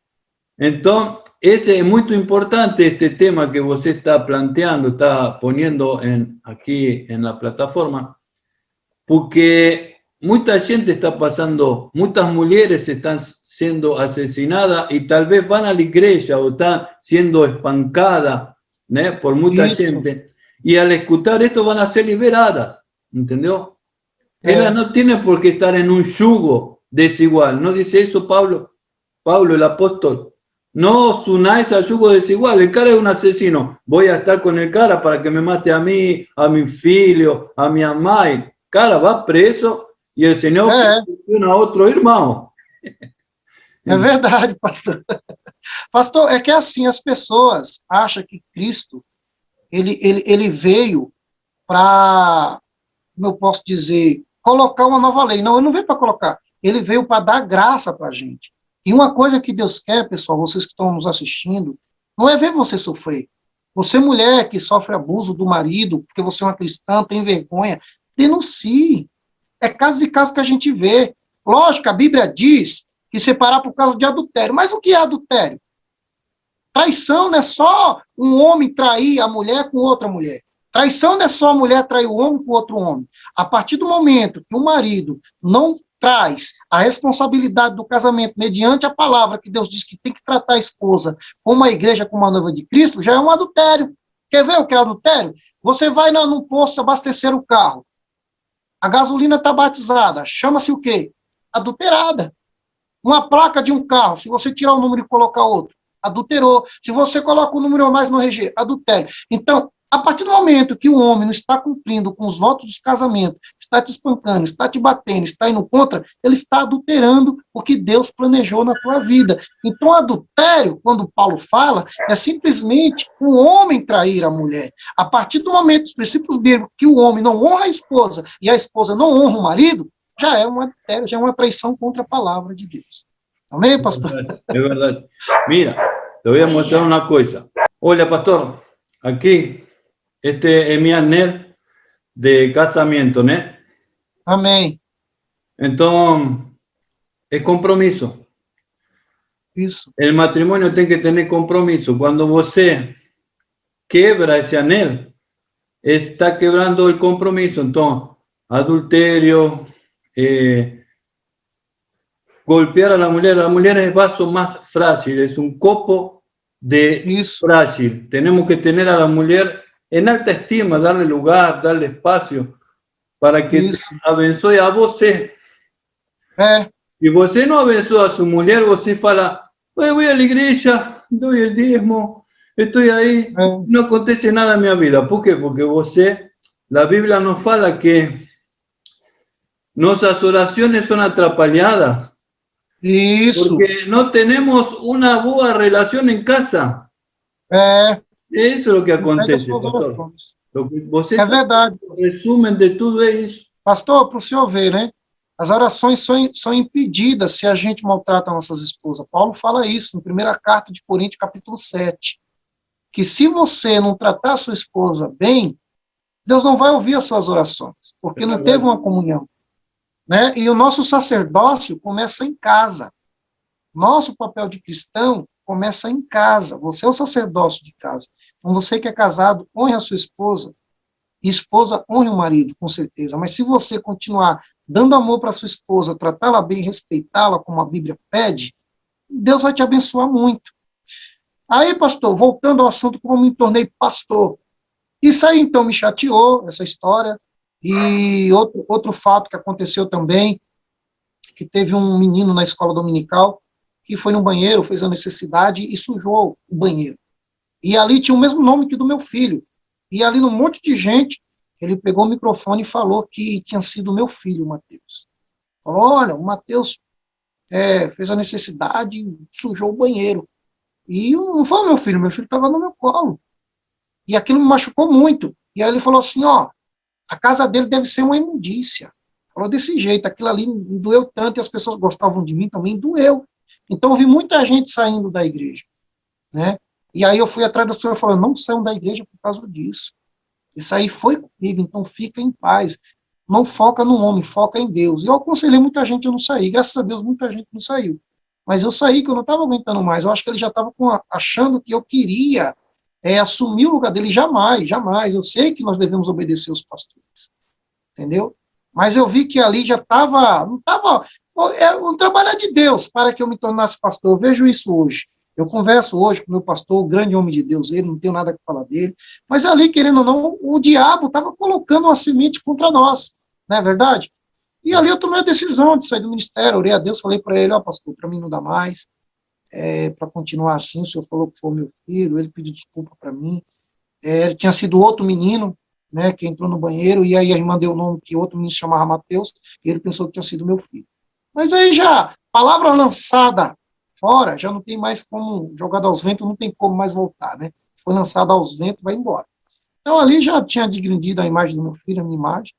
Entonces, ese es muy importante, este tema que vos está planteando, está poniendo aquí en la plataforma, porque mucha gente está pasando, muchas mujeres están siendo asesinadas y tal vez van a la iglesia o están siendo espancadas, ¿no?, por mucha gente, y al escuchar esto van a ser liberadas, ¿entendió? Ellas no tienen por qué estar en un yugo desigual, ¿no dice eso Pablo, el apóstol? No os unáis al yugo desigual, el cara es un asesino, voy a estar con el cara para que me mate a mí, a mi filho, a mi amai, cara va preso y el Señor a otro irmão. É verdade, pastor. Pastor, é que assim, as pessoas acham que Cristo, ele veio para, como eu posso dizer, colocar uma nova lei. Não, ele não veio para colocar, ele veio para dar graça para a gente. E uma coisa que Deus quer, pessoal, vocês que estão nos assistindo, não é ver você sofrer. Você, mulher que sofre abuso do marido, porque você é uma cristã, tem vergonha, denuncie. É casos e casos que a gente vê. Lógico, a Bíblia diz que separar por causa de adultério. Mas o que é adultério? Traição não é só um homem trair a mulher com outra mulher. Traição não é só a mulher trair o homem com outro homem. A partir do momento que o marido não traz a responsabilidade do casamento mediante a palavra que Deus diz que tem que tratar a esposa como a igreja, como a noiva de Cristo, já é um adultério. Quer ver o que é adultério? Você vai num posto abastecer o carro. A gasolina está batizada. Chama-se o quê? Adulterada. Uma placa de um carro, se você tirar o número e colocar outro, adulterou. Se você coloca o número a mais no RG, adultério. Então, a partir do momento que o homem não está cumprindo com os votos de casamento, está te espancando, está te batendo, está indo contra, ele está adulterando o que Deus planejou na tua vida. Então, adultério, quando Paulo fala, é simplesmente um homem trair a mulher. A partir do momento dos princípios bíblicos que o homem não honra a esposa e a esposa não honra o marido, já é um adultério, já é uma traição contra a palavra de Deus. Amém, pastor? É verdade. Mira, te voy a mostrar una cosa. Hola, pastor. Aquí, este es mi anel de casamiento, ¿no? Amém. Entonces, es compromiso. Isso. El matrimonio tiene que tener compromiso. Cuando você quebra ese anel, está quebrando el compromiso. Entonces, adulterio, golpear a la mujer es vaso más frágil, es un copo de frágil. Tenemos que tener a la mujer en alta estima, darle lugar, darle espacio, para que abençoe a você. Y você no abençoa a su mujer, você fala, voy a la iglesia, doy el diezmo, estoy ahí, no acontece nada en mi vida. ¿Por qué? Porque você, la Biblia nos fala que nuestras oraciones son atrapalhadas. Isso. Porque no tenemos una buena relación en casa. Eso es lo que acontece, pastor. Lo que você é verdade. O resumen de tudo é isso. Pastor, para o senhor ver, né? As orações são impedidas se a gente maltrata nossas esposas. Paulo fala isso na primeira carta de Coríntios, capítulo 7. Que se você não tratar a sua esposa bem, Deus não vai ouvir as suas orações, porque não teve uma comunhão. Né? E o nosso sacerdócio começa em casa. Nosso papel de cristão começa em casa. Você é o sacerdócio de casa. Então, você que é casado, honre a sua esposa. E esposa, honre o marido, com certeza. Mas se você continuar dando amor para sua esposa, tratá-la bem, respeitá-la como a Bíblia pede, Deus vai te abençoar muito. Aí, pastor, voltando ao assunto, como me tornei pastor. Isso aí, então, me chateou, essa história. E outro fato que aconteceu também, que teve um menino na escola dominical, que foi no banheiro, fez a necessidade e sujou o banheiro. E ali tinha o mesmo nome que do meu filho. E ali, num monte de gente, ele pegou o microfone e falou que tinha sido meu filho, o Mateus. Falou, olha, o Mateus fez a necessidade e sujou o banheiro. E não foi o meu filho estava no meu colo. E aquilo me machucou muito. E aí ele falou assim, ó, a casa dele deve ser uma imundícia. Falou desse jeito, aquilo ali me doeu tanto, e as pessoas gostavam de mim também, doeu. Então, eu vi muita gente saindo da igreja, né? E aí eu fui atrás das pessoas falando, não saiam da igreja por causa disso. Isso aí foi comigo, então fica em paz. Não foca no homem, foca em Deus. E eu aconselhei muita gente a não sair. Graças a Deus, muita gente não saiu. Mas eu saí que eu não estava aguentando mais. Eu acho que ele já estava achando que eu queria assumir o lugar dele. Jamais, jamais. Eu sei que nós devemos obedecer os pastores. Entendeu? Mas eu vi que ali já estava, não estava, o trabalho é de Deus para que eu me tornasse pastor. Eu vejo isso hoje. Eu converso hoje com o meu pastor, o grande homem de Deus, ele, não tenho nada que falar dele, mas ali, querendo ou não, o diabo estava colocando uma semente contra nós, não é verdade? E ali eu tomei a decisão de sair do ministério, orei a Deus, falei para ele, pastor, para mim não dá mais, para continuar assim, o senhor falou que foi meu filho, ele pediu desculpa para mim, ele tinha sido outro menino, né, que entrou no banheiro, e aí a irmã deu o nome que outro menino chamava Mateus, e ele pensou que tinha sido meu filho. Mas aí já, palavra lançada fora, já não tem mais como, jogado aos ventos, não tem como mais voltar, né? Foi lançado aos ventos, vai embora. Então ali já tinha digrendido a imagem do meu filho, a minha imagem,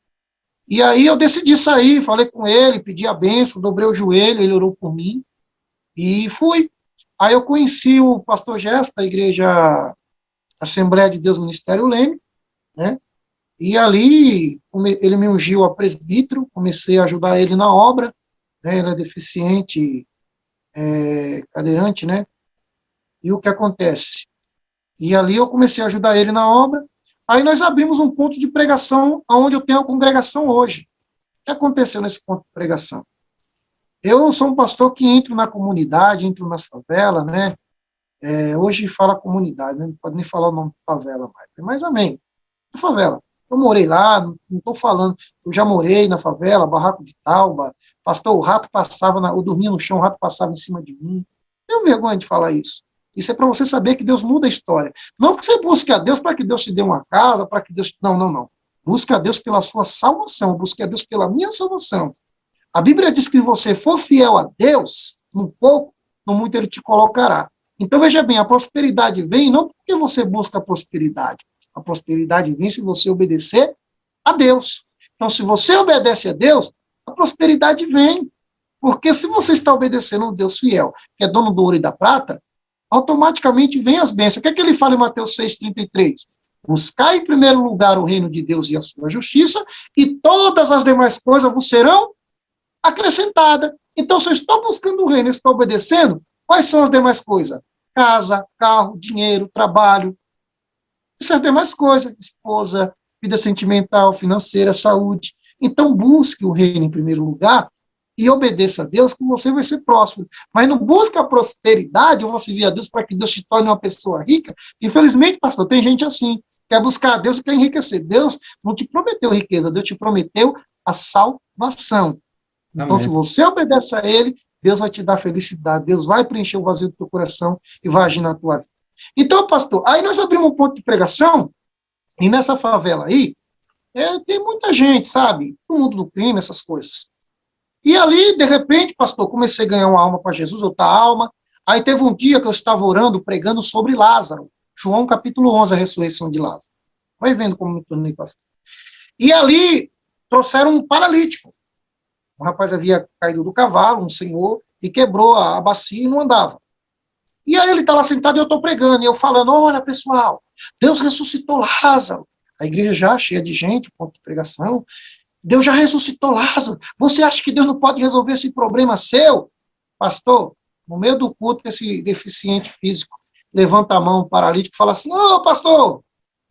e aí eu decidi sair, falei com ele, pedi a bênção, dobrei o joelho, ele orou por mim, e fui. Aí eu conheci o pastor Gesto, da igreja Assembleia de Deus Ministério Leme, né? E ali ele me ungiu a presbítero, comecei a ajudar ele na obra, né? Ele é deficiente, cadeirante, né? E o que acontece? E ali eu comecei a ajudar ele na obra, aí nós abrimos um ponto de pregação onde eu tenho a congregação hoje. O que aconteceu nesse ponto de pregação? Eu sou um pastor que entro na comunidade, entro nas favelas, né? Hoje fala comunidade, né? Não pode nem falar o nome de favela mais, mas amém. Favela. Eu morei lá, não estou falando, eu já morei na favela, barraco de Tauba, pastor, o rato passava, eu dormia no chão, o rato passava em cima de mim. Tenho vergonha de falar isso. Isso é para você saber que Deus muda a história. Não que você busque a Deus para que Deus te dê uma casa, para que Deus... Não, não, não. Busque a Deus pela sua salvação, busque a Deus pela minha salvação. A Bíblia diz que se você for fiel a Deus, no pouco, no muito ele te colocará. Então, veja bem, a prosperidade vem não porque você busca a prosperidade. A prosperidade vem se você obedecer a Deus. Então, se você obedece a Deus, a prosperidade vem. Porque se você está obedecendo um Deus fiel, que é dono do ouro e da prata, automaticamente vem as bênçãos. O que é que ele fala em Mateus 6,33? Buscai em primeiro lugar o reino de Deus e a sua justiça, e todas as demais coisas vos serão acrescentadas. Então, se eu estou buscando o reino, estou obedecendo, quais são as demais coisas? Casa, carro, dinheiro, trabalho, essas demais coisas, esposa, vida sentimental, financeira, saúde. Então, busque o reino em primeiro lugar e obedeça a Deus, que você vai ser próspero. Mas não busca a prosperidade ou você via a Deus para que Deus te torne uma pessoa rica. Infelizmente, pastor, tem gente assim, quer buscar a Deus e quer enriquecer. Deus não te prometeu riqueza, Deus te prometeu a salvação. Então, se você obedece a Ele, Deus vai te dar felicidade, Deus vai preencher o vazio do teu coração e vai agir na tua vida. Então, pastor, aí nós abrimos um ponto de pregação, e nessa favela aí, tem muita gente, sabe? No mundo do crime, essas coisas. E ali, de repente, pastor, comecei a ganhar uma alma para Jesus, outra alma. Aí teve um dia que eu estava orando, pregando sobre Lázaro. João capítulo 11, a ressurreição de Lázaro. Vai vendo como me tornei pastor. E ali, trouxeram um paralítico. O rapaz havia caído do cavalo, um senhor, e quebrou a bacia e não andava. E aí ele está lá sentado e eu estou pregando, e eu falando, olha pessoal, Deus ressuscitou Lázaro. A igreja já cheia de gente, ponto de pregação, Deus já ressuscitou Lázaro. Você acha que Deus não pode resolver esse problema seu? Pastor, no meio do culto, esse deficiente físico levanta a mão, paralítico, fala assim, ô pastor,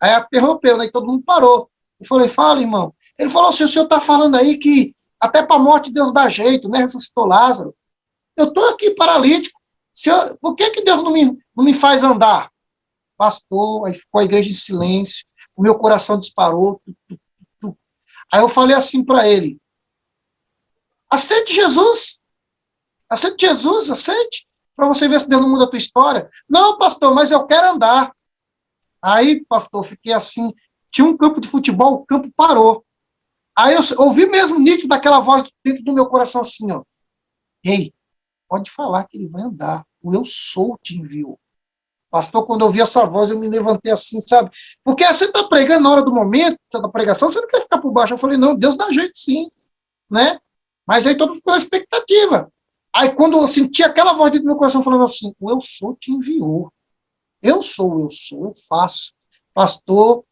aí interrompeu, né, e todo mundo parou. Eu falei, fala irmão. Ele falou assim, o senhor está falando aí que até para a morte Deus dá jeito, né, ressuscitou Lázaro. Eu estou aqui paralítico. Por que Deus não me faz andar? Pastor, aí ficou a igreja em silêncio, o meu coração disparou. Aí eu falei assim para ele, aceite Jesus, para você ver se Deus não muda a tua história. Não, pastor, mas eu quero andar. Aí, pastor, fiquei assim, tinha um campo de futebol, o campo parou. Aí eu ouvi mesmo nítido daquela voz dentro do meu coração assim, ó, ei, pode falar que ele vai andar. O eu sou te enviou. Pastor, quando eu ouvi essa voz, eu me levantei assim, sabe? Porque você está pregando na hora do momento, da pregação, você não quer ficar por baixo. Eu falei, não, Deus dá jeito sim, né? Mas aí todo mundo ficou na expectativa. Aí, quando eu senti aquela voz dentro do meu coração falando assim, o eu sou te enviou. Eu sou, eu faço. Pastor,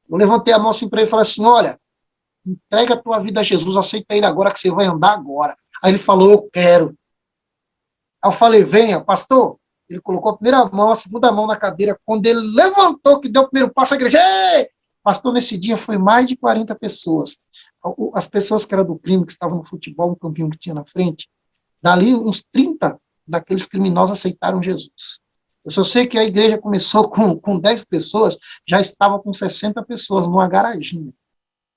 eu levantei a mão assim para ele e falei assim, olha, entrega a tua vida a Jesus, aceita ele agora que você vai andar agora. Aí ele falou, eu quero. Aí eu falei, venha, pastor. Ele colocou a primeira mão, a segunda mão na cadeira. Quando ele levantou, que deu o primeiro passo, a igreja, ei! Pastor, nesse dia foi mais de 40 pessoas. As pessoas que eram do crime, que estavam no futebol, no campinho que tinha na frente, dali uns 30 daqueles criminosos aceitaram Jesus. Eu só sei que a igreja começou com 10 pessoas, já estava com 60 pessoas numa garaginha.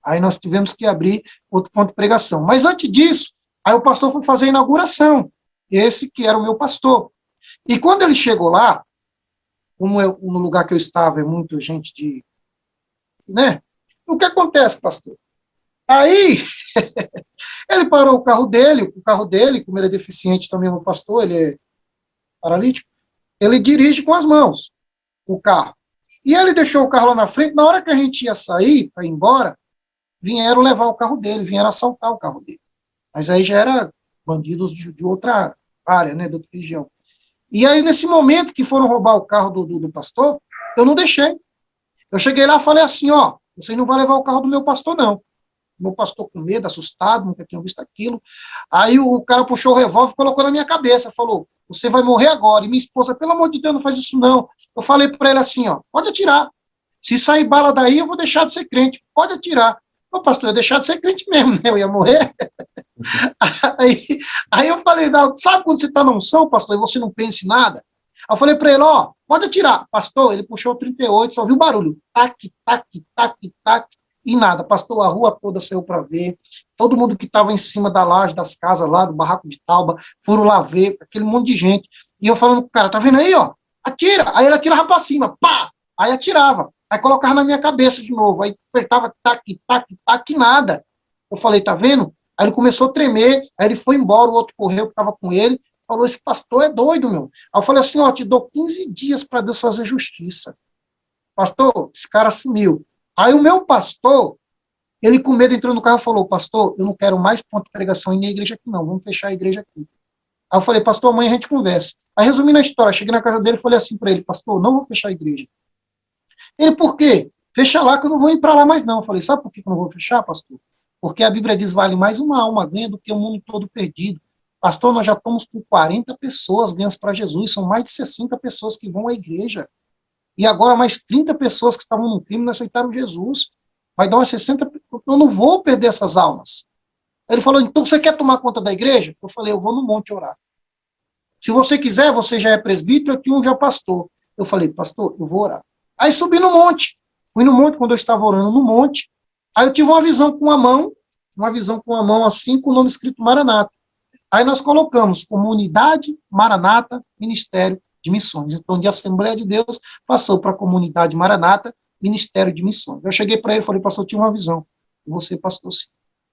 Aí nós tivemos que abrir outro ponto de pregação. Mas antes disso, aí o pastor foi fazer a inauguração. Esse que era o meu pastor. E quando ele chegou lá, como no lugar que eu estava, é muita gente de... né? O que acontece, pastor? Aí, ele parou o carro dele, como ele é deficiente também, meu pastor, ele é paralítico, ele dirige com as mãos o carro. E ele deixou o carro lá na frente, na hora que a gente ia sair, para ir embora, vieram levar o carro dele, vieram assaltar o carro dele. Mas aí já era bandidos de outra área, né, de outra região. E aí, nesse momento que foram roubar o carro do pastor, eu não deixei. Eu cheguei lá e falei assim, ó, vocês não vão levar o carro do meu pastor, não. Meu pastor com medo, assustado, nunca tinha visto aquilo. Aí o cara puxou o revólver e colocou na minha cabeça, falou, você vai morrer agora. E minha esposa, pelo amor de Deus, não faz isso não. Eu falei para ele assim, ó, pode atirar. Se sair bala daí, eu vou deixar de ser crente. Pode atirar. Ô, pastor, eu ia deixar de ser crente mesmo, né? Eu ia morrer. aí eu falei, não, sabe quando você está na unção, pastor, e você não pensa em nada? Aí eu falei para ele, ó, pode atirar. Pastor, ele puxou o 38, só viu barulho. Tac, tac, tac, tac. E nada, pastor, a rua toda saiu para ver, todo mundo que estava em cima da laje das casas lá, do barraco de Tauba, foram lá ver, aquele monte de gente, e eu falando pro cara, tá vendo aí, ó, atira, aí ele atirava para cima, pá, aí atirava, aí colocava na minha cabeça de novo, aí apertava, tac, tac, tac, nada, eu falei, tá vendo? Aí ele começou a tremer, aí ele foi embora, o outro correu que estava com ele, falou, esse pastor é doido, meu, aí eu falei assim, ó, te dou 15 dias para Deus fazer justiça, pastor, esse cara sumiu. Aí o meu pastor, ele com medo entrou no carro e falou, pastor, eu não quero mais ponto de pregação em minha igreja aqui não, vamos fechar a igreja aqui. Aí eu falei, pastor, amanhã a gente conversa. Aí resumindo a história, cheguei na casa dele e falei assim para ele, pastor, não vou fechar a igreja. Ele, por quê? Fecha lá que eu não vou ir para lá mais não. Eu falei, sabe por que eu não vou fechar, pastor? Porque a Bíblia diz, vale mais uma alma ganha do que o mundo todo perdido. Pastor, nós já estamos com 40 pessoas ganhas para Jesus, são mais de 60 pessoas que vão à igreja. E agora mais 30 pessoas que estavam no crime não aceitaram Jesus. Vai dar umas 60... Eu não vou perder essas almas. Ele falou, então você quer tomar conta da igreja? Eu falei, eu vou no monte orar. Se você quiser, você já é presbítero, eu tinha um já pastor. Eu falei, pastor, eu vou orar. Aí subi no monte. Fui no monte quando eu estava orando no monte. Aí eu tive uma visão com a mão assim, com o nome escrito Maranata. Aí nós colocamos Comunidade Maranata Ministério de Missões. Então, de Assembleia de Deus, passou para a Comunidade Maranata, Ministério de Missões. Eu cheguei para ele e falei, pastor, eu tinha uma visão. Você, pastor, sim.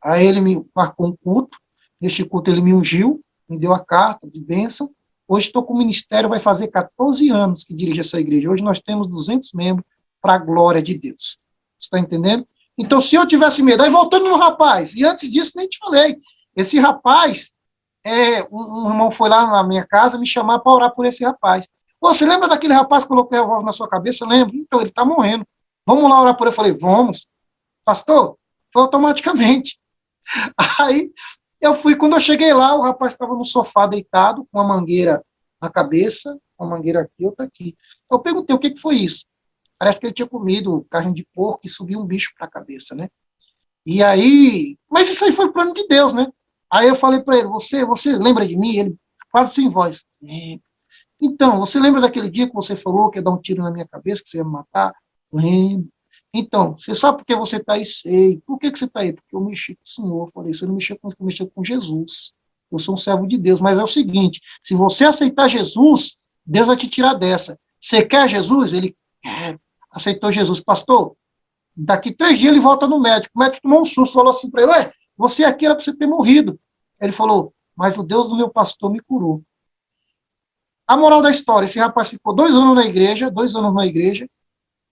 Aí ele me marcou um culto. Neste culto ele me ungiu, me deu a carta de bênção. Hoje estou com o ministério, vai fazer 14 anos que dirige essa igreja. Hoje nós temos 200 membros para a glória de Deus. Você está entendendo? Então, se eu tivesse medo... Aí voltando no rapaz, e antes disso nem te falei, esse rapaz... um irmão foi lá na minha casa me chamar para orar por esse rapaz. Pô, você lembra daquele rapaz que colocou o revólver na sua cabeça? Lembro. Então, ele está morrendo. Vamos lá orar por ele. Eu falei, vamos. Pastor, foi automaticamente. Aí, eu fui, quando eu cheguei lá, o rapaz estava no sofá deitado, com uma mangueira na cabeça, uma mangueira aqui, outra aqui. Eu perguntei, o que foi isso? Parece que ele tinha comido carne de porco e subiu um bicho para a cabeça, né? E aí, mas isso aí foi plano de Deus, né? Aí eu falei para ele, você lembra de mim? Ele, quase sem voz. Então, você lembra daquele dia que você falou que ia dar um tiro na minha cabeça, que você ia me matar? Lembro. Então, você sabe por que você está aí? Sei. Por que você está aí? Porque eu mexi com o Senhor. Eu falei, você não mexeu com isso, eu mexi com Jesus. Eu sou um servo de Deus. Mas é o seguinte, se você aceitar Jesus, Deus vai te tirar dessa. Você quer Jesus? Ele quer. Aceitou Jesus. Pastor, daqui 3 dias ele volta no médico. O médico tomou um susto, falou assim para ele, ué, você aqui era para você ter morrido. Ele falou, mas o Deus do meu pastor me curou. A moral da história, esse rapaz ficou 2 anos na igreja,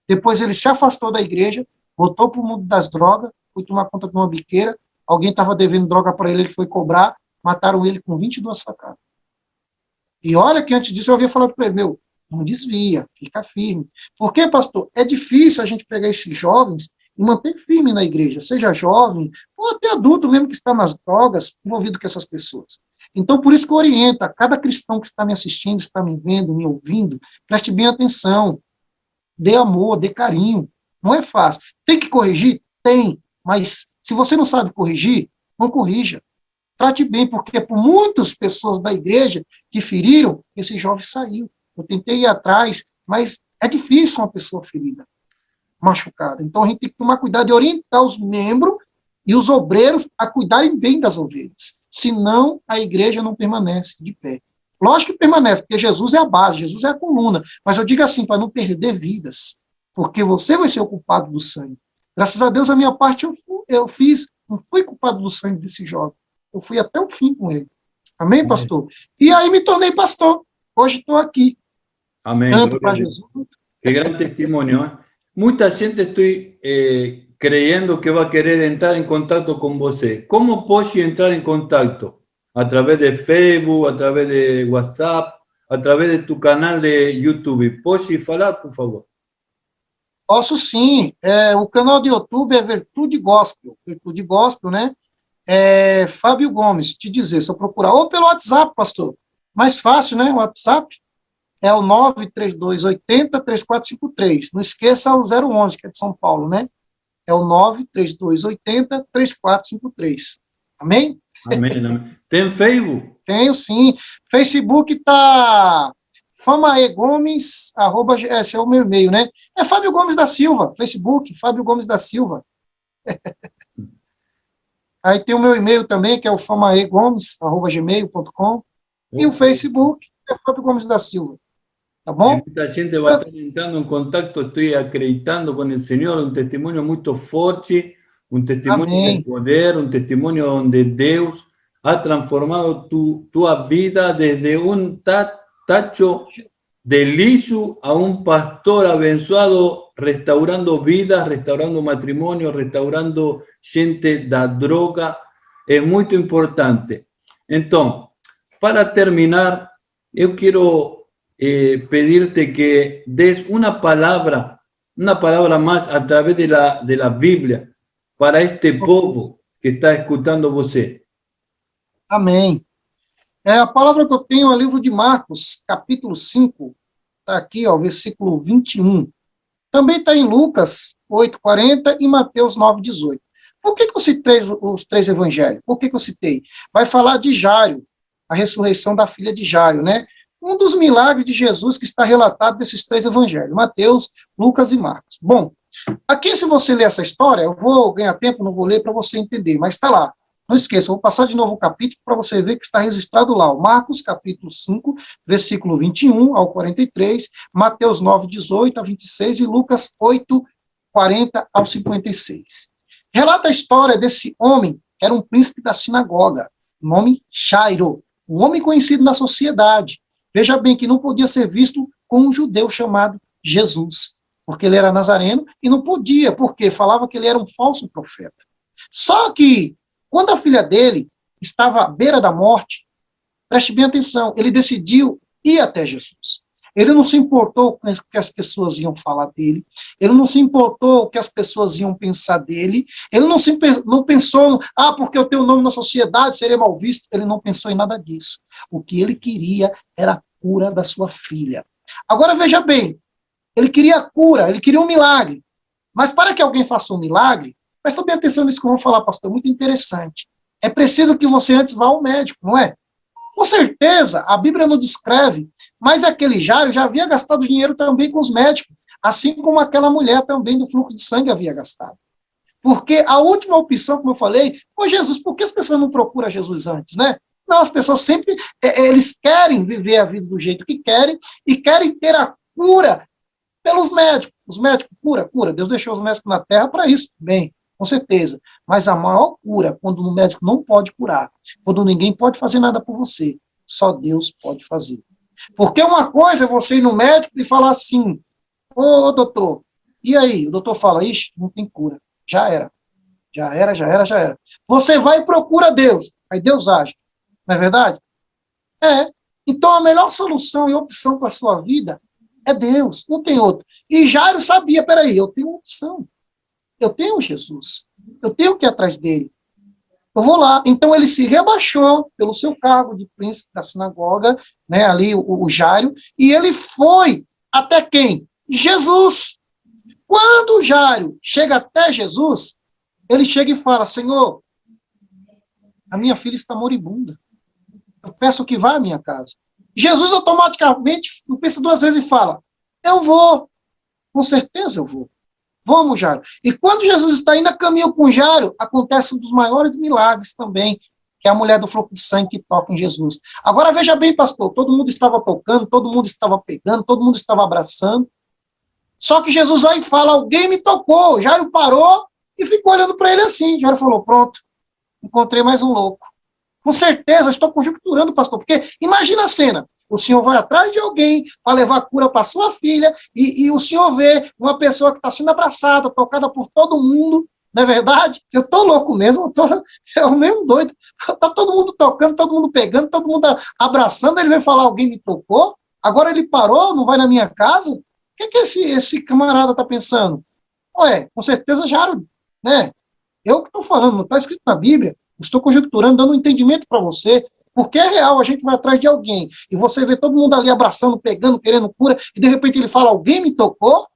depois ele se afastou da igreja, voltou para o mundo das drogas, foi tomar conta de uma biqueira, alguém estava devendo droga para ele, ele foi cobrar, mataram ele com 22 facadas. E olha que antes disso eu havia falado para ele, não desvia, fica firme. Porque, pastor, é difícil a gente pegar esses jovens e manter firme na igreja, seja jovem ou até adulto mesmo que está nas drogas, envolvido com essas pessoas. Então, por isso que eu oriento a cada cristão que está me assistindo, está me vendo, me ouvindo, preste bem atenção, dê amor, dê carinho. Não é fácil. Tem que corrigir? Tem. Mas se você não sabe corrigir, não corrija. Trate bem, porque por muitas pessoas da igreja que feriram, esse jovem saiu. Eu tentei ir atrás, mas é difícil uma pessoa ferida, machucada. Então a gente tem que tomar cuidado e orientar os membros e os obreiros a cuidarem bem das ovelhas. Senão a igreja não permanece de pé. Lógico que permanece, porque Jesus é a base, Jesus é a coluna. Mas eu digo assim, para não perder vidas. Porque você vai ser o culpado do sangue. Graças a Deus, a minha parte eu fiz, não fui culpado do sangue desse jovem. Eu fui até o fim com ele. Amém, pastor? E aí me tornei pastor. Hoje estou aqui. Amém. Tanto para Jesus. Qué gran testimonio. ¿Eh? Mucha gente estoy creyendo que va a querer entrar en contacto con você. ¿Cómo puedo entrar en contacto? A través de Facebook, a través de WhatsApp, a través de tu canal de YouTube. Pode falar, por favor? Posso sim. O canal do YouTube é Virtude Gospel. Virtude Gospel, né? Fábio Gomes, te dizer, se eu procurar, ou pelo WhatsApp, pastor. Mais fácil, né? O WhatsApp é o 93280-3453. Não esqueça o 011, que é de São Paulo, né? É o 93280-3453. Amém? Amém, amém. Tem Facebook? Tenho sim. Facebook tá Famae Gomes, esse é o meu e-mail, né? É Fábio Gomes da Silva, Facebook, Fábio Gomes da Silva. Aí tem o meu e-mail também, que é o famaegomes@gmail.com. E o Facebook é Fábio Gomes da Silva. Tá bom? Muita gente vai estar entrando em contato, estou acreditando com o Senhor, um testemunho muito forte, um testemunho de poder, um testemunho onde Deus ha transformado tua vida desde um tacho de lixo a um pastor abençoado, restaurando vidas, restaurando matrimônio, restaurando gente da droga. É muito importante. Então, para terminar, eu quero pedirte que des una palabra más a través de la Biblia para este povo que está escutando você. Amém. A palavra que eu tenho é o livro de Marcos, capítulo 5, está aqui, ó, versículo 21. Também está em Lucas 8:40 e Mateus 9:18. Por que eu citei os três evangelhos? Por que eu citei? Vai falar de Jairo, a ressurreição da filha de Jairo, né? Um dos milagres de Jesus que está relatado nesses três evangelhos, Mateus, Lucas e Marcos. Bom, aqui se você ler essa história, eu vou ganhar tempo, não vou ler para você entender, mas está lá. Não esqueça, eu vou passar de novo o capítulo para você ver que está registrado lá. O Marcos, capítulo 5, versículo 21 ao 43, Mateus 9, 18 a 26 e Lucas 8, 40 ao 56. Relata a história desse homem, que era um príncipe da sinagoga, o nome Jairo, um homem conhecido na sociedade. Veja bem que não podia ser visto como um judeu chamado Jesus, porque ele era nazareno e não podia, porque falava que ele era um falso profeta. Só que, quando a filha dele estava à beira da morte, preste bem atenção, ele decidiu ir até Jesus. Ele não se importou com o que as pessoas iam falar dele, ele não se importou com o que as pessoas iam pensar dele, ele não pensou, porque eu tenho nome na sociedade, seria mal visto, ele não pensou em nada disso. O que ele queria era a cura da sua filha. Agora veja bem, ele queria a cura, ele queria um milagre, mas para que alguém faça um milagre, presta bem atenção nisso que eu vou falar, pastor, muito interessante. É preciso que você antes vá ao médico, não é? Com certeza, a Bíblia não descreve, mas aquele Jairo já havia gastado dinheiro também com os médicos, assim como aquela mulher também do fluxo de sangue havia gastado. Porque a última opção, como eu falei, foi Jesus. Por que as pessoas não procuram Jesus antes, né? Não, as pessoas sempre, eles querem viver a vida do jeito que querem e querem ter a cura pelos médicos. Os médicos, cura. Deus deixou os médicos na terra para isso, bem, com certeza. Mas a maior cura, quando o médico não pode curar, quando ninguém pode fazer nada por você, só Deus pode fazer. Porque uma coisa é você ir no médico e falar assim, ô doutor, e aí? O doutor fala, ixi, não tem cura. Já era. Você vai e procura Deus, aí Deus age. Não é verdade? Então, a melhor solução e opção para a sua vida é Deus, não tem outro. E Jairo sabia, peraí, eu tenho uma opção. Eu tenho Jesus. Eu tenho que ir atrás dele. Eu vou lá. Então, ele se rebaixou pelo seu cargo de príncipe da sinagoga, né, ali o Jairo, e ele foi até quem? Jesus. Quando Jairo chega até Jesus, ele chega e fala, Senhor, a minha filha está moribunda. Eu peço que vá à minha casa. Jesus automaticamente não pensa duas vezes e fala, eu vou. Com certeza eu vou. Vamos, Jairo. E quando Jesus está indo a caminho com Jairo, acontece um dos maiores milagres também, que é a mulher do fluxo de sangue que toca em Jesus. Agora veja bem, pastor, todo mundo estava tocando, todo mundo estava pegando, todo mundo estava abraçando. Só que Jesus vai e fala, alguém me tocou. Jairo parou e ficou olhando para ele assim. Jairo falou, pronto, encontrei mais um louco. Com certeza, estou conjecturando, pastor, porque imagina a cena. O senhor vai atrás de alguém para levar a cura para sua filha e o senhor vê uma pessoa que está sendo abraçada, tocada por todo mundo, não é verdade? Eu estou louco mesmo, eu mesmo doido. Está todo mundo tocando, todo mundo pegando, todo mundo abraçando, ele vem falar, alguém me tocou? Agora ele parou, não vai na minha casa? O que esse camarada está pensando? Ué, com certeza Jairo, né? Eu que estou falando, não está escrito na Bíblia. Estou conjecturando, dando um entendimento para você, porque é real, a gente vai atrás de alguém, e você vê todo mundo ali abraçando, pegando, querendo cura, e de repente ele fala, alguém me tocou?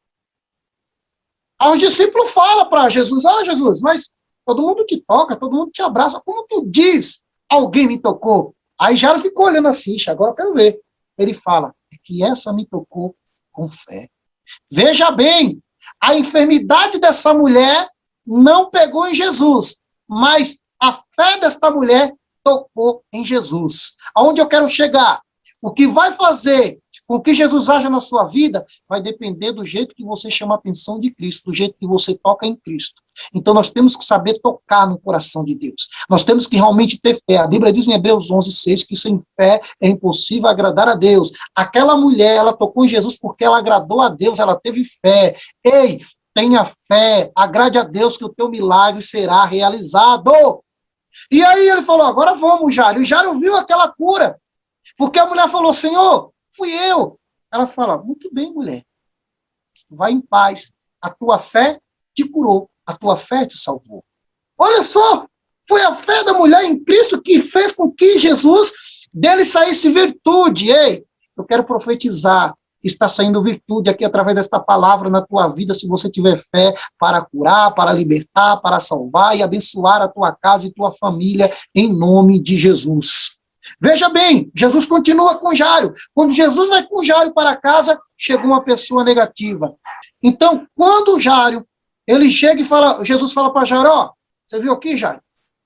Aí os discípulos falam para Jesus, olha Jesus, mas todo mundo te toca, todo mundo te abraça, como tu diz, alguém me tocou? Aí Jairo ficou olhando assim, agora eu quero ver. Ele fala, é que essa me tocou com fé. Veja bem, a enfermidade dessa mulher não pegou em Jesus, mas a fé desta mulher tocou em Jesus. Aonde eu quero chegar? O que vai fazer com que Jesus haja na sua vida vai depender do jeito que você chama a atenção de Cristo, do jeito que você toca em Cristo. Então nós temos que saber tocar no coração de Deus. Nós temos que realmente ter fé. A Bíblia diz em Hebreus 11:6 que sem fé é impossível agradar a Deus. Aquela mulher, ela tocou em Jesus porque ela agradou a Deus, ela teve fé. Ei, tenha fé, agrade a Deus que o teu milagre será realizado. E aí ele falou, agora vamos, Jairo. E Jairo viu aquela cura. Porque a mulher falou, Senhor, fui eu. Ela fala, muito bem, mulher. Vai em paz. A tua fé te curou. A tua fé te salvou. Olha só, foi a fé da mulher em Cristo que fez com que Jesus dele saísse virtude. Ei, eu quero profetizar. Está saindo virtude aqui através desta palavra na tua vida, se você tiver fé para curar, para libertar, para salvar e abençoar a tua casa e tua família, em nome de Jesus. Veja bem, Jesus continua com Jairo. Quando Jesus vai com Jairo para casa, chegou uma pessoa negativa. Então, quando Jairo, ele chega e fala, Jesus fala para Jairo, ó, você viu aqui, Jairo?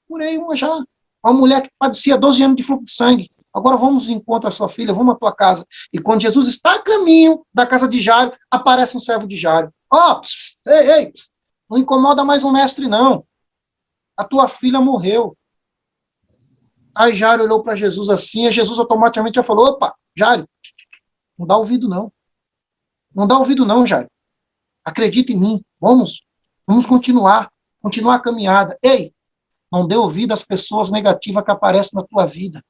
Curei uma já. Uma mulher que padecia 12 anos de fluxo de sangue. Agora vamos encontrar a sua filha, vamos à tua casa. E quando Jesus está a caminho da casa de Jairo, aparece um servo de Jairo. Ó, ei, não incomoda mais o mestre, não. A tua filha morreu. Aí Jairo olhou para Jesus assim, e Jesus automaticamente já falou, opa, Jairo, não dá ouvido não. Não dá ouvido não, Jairo. Acredita em mim, vamos continuar a caminhada. Ei, não dê ouvido às pessoas negativas que aparecem na tua vida,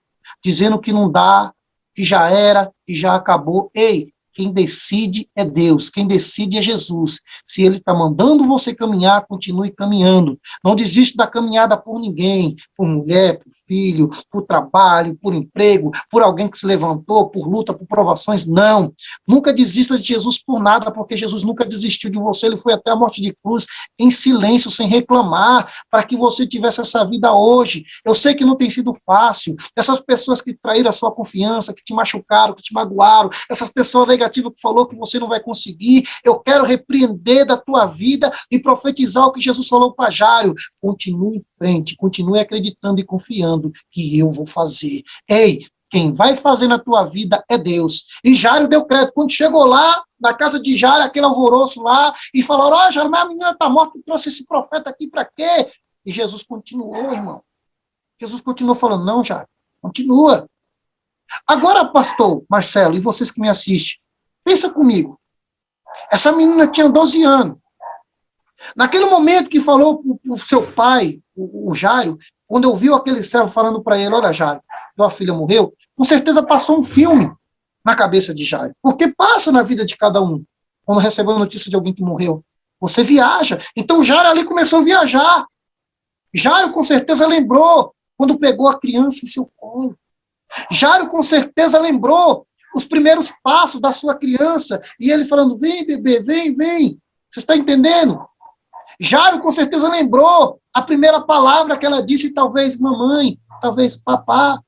dizendo que não dá, que já era, que já acabou. Ei, quem decide é Deus, quem decide é Jesus. Se Ele está mandando você caminhar, continue caminhando. Não desiste da caminhada por ninguém, por mulher, por filho, por trabalho, por emprego, por alguém que se levantou, por luta, por provações. Não. Nunca desista de Jesus por nada, porque Jesus nunca desistiu de você. Ele foi até a morte de cruz em silêncio, sem reclamar, para que você tivesse essa vida hoje. Eu sei que não tem sido fácil. Essas pessoas que traíram a sua confiança, que te machucaram, que te magoaram, essas pessoas negativas que falou que você não vai conseguir, eu quero repreender da tua vida e profetizar o que Jesus falou para Jairo. Continue em frente, continue acreditando e confiando que eu vou fazer. Ei, quem vai fazer na tua vida é Deus. E Jairo deu crédito. Quando chegou lá, na casa de Jairo, aquele alvoroço lá, e falaram, ó, Jairo, mas a menina está morta, tu trouxe esse profeta aqui para quê? E Jesus continuou, irmão. Jesus continuou falando, não, Jairo, continua. Agora, pastor Marcelo, e vocês que me assistem, pensa comigo. Essa menina tinha 12 anos. Naquele momento que falou para o seu pai, o Jairo, quando eu vi aquele servo falando para ele, olha, Jairo, tua filha morreu, com certeza passou um filme na cabeça de Jairo, porque passa na vida de cada um, quando recebeu a notícia de alguém que morreu. Você viaja. Então Jairo ali começou a viajar. Jairo com certeza lembrou quando pegou a criança em seu colo. Jairo com certeza lembrou os primeiros passos da sua criança, e ele falando, vem bebê, vem, vem. Você está entendendo? Jairo com certeza lembrou a primeira palavra que ela disse, talvez mamãe, talvez papá.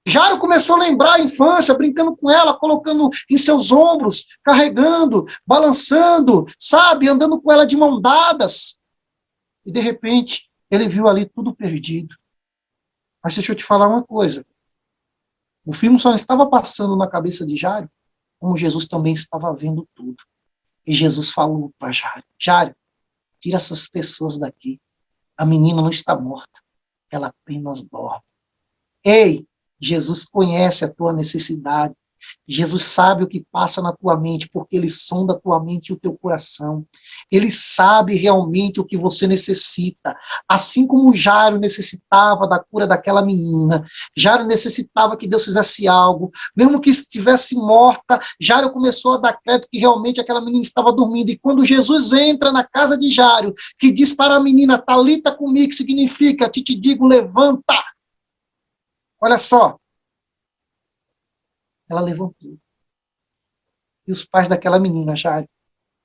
Jairo começou a lembrar a infância, brincando com ela, colocando em seus ombros, carregando, balançando, sabe, andando com ela de mão dadas. E de repente, ele viu ali tudo perdido. Mas deixa eu te falar uma coisa. O filme só não estava passando na cabeça de Jairo, como Jesus também estava vendo tudo. E Jesus falou para Jairo, Jairo, tira essas pessoas daqui. A menina não está morta, ela apenas dorme. Ei, Jesus conhece a tua necessidade. Jesus sabe o que passa na tua mente, porque ele sonda a tua mente e o teu coração. Ele sabe realmente o que você necessita. Assim como Jairo necessitava da cura daquela menina, Jairo necessitava que Deus fizesse algo, mesmo que estivesse morta, Jairo começou a dar crédito que realmente aquela menina estava dormindo. E quando Jesus entra na casa de Jairo, que diz para a menina, Talita cumi, que significa, te digo, levanta. Olha só, ela levantou. E os pais daquela menina, Jairo,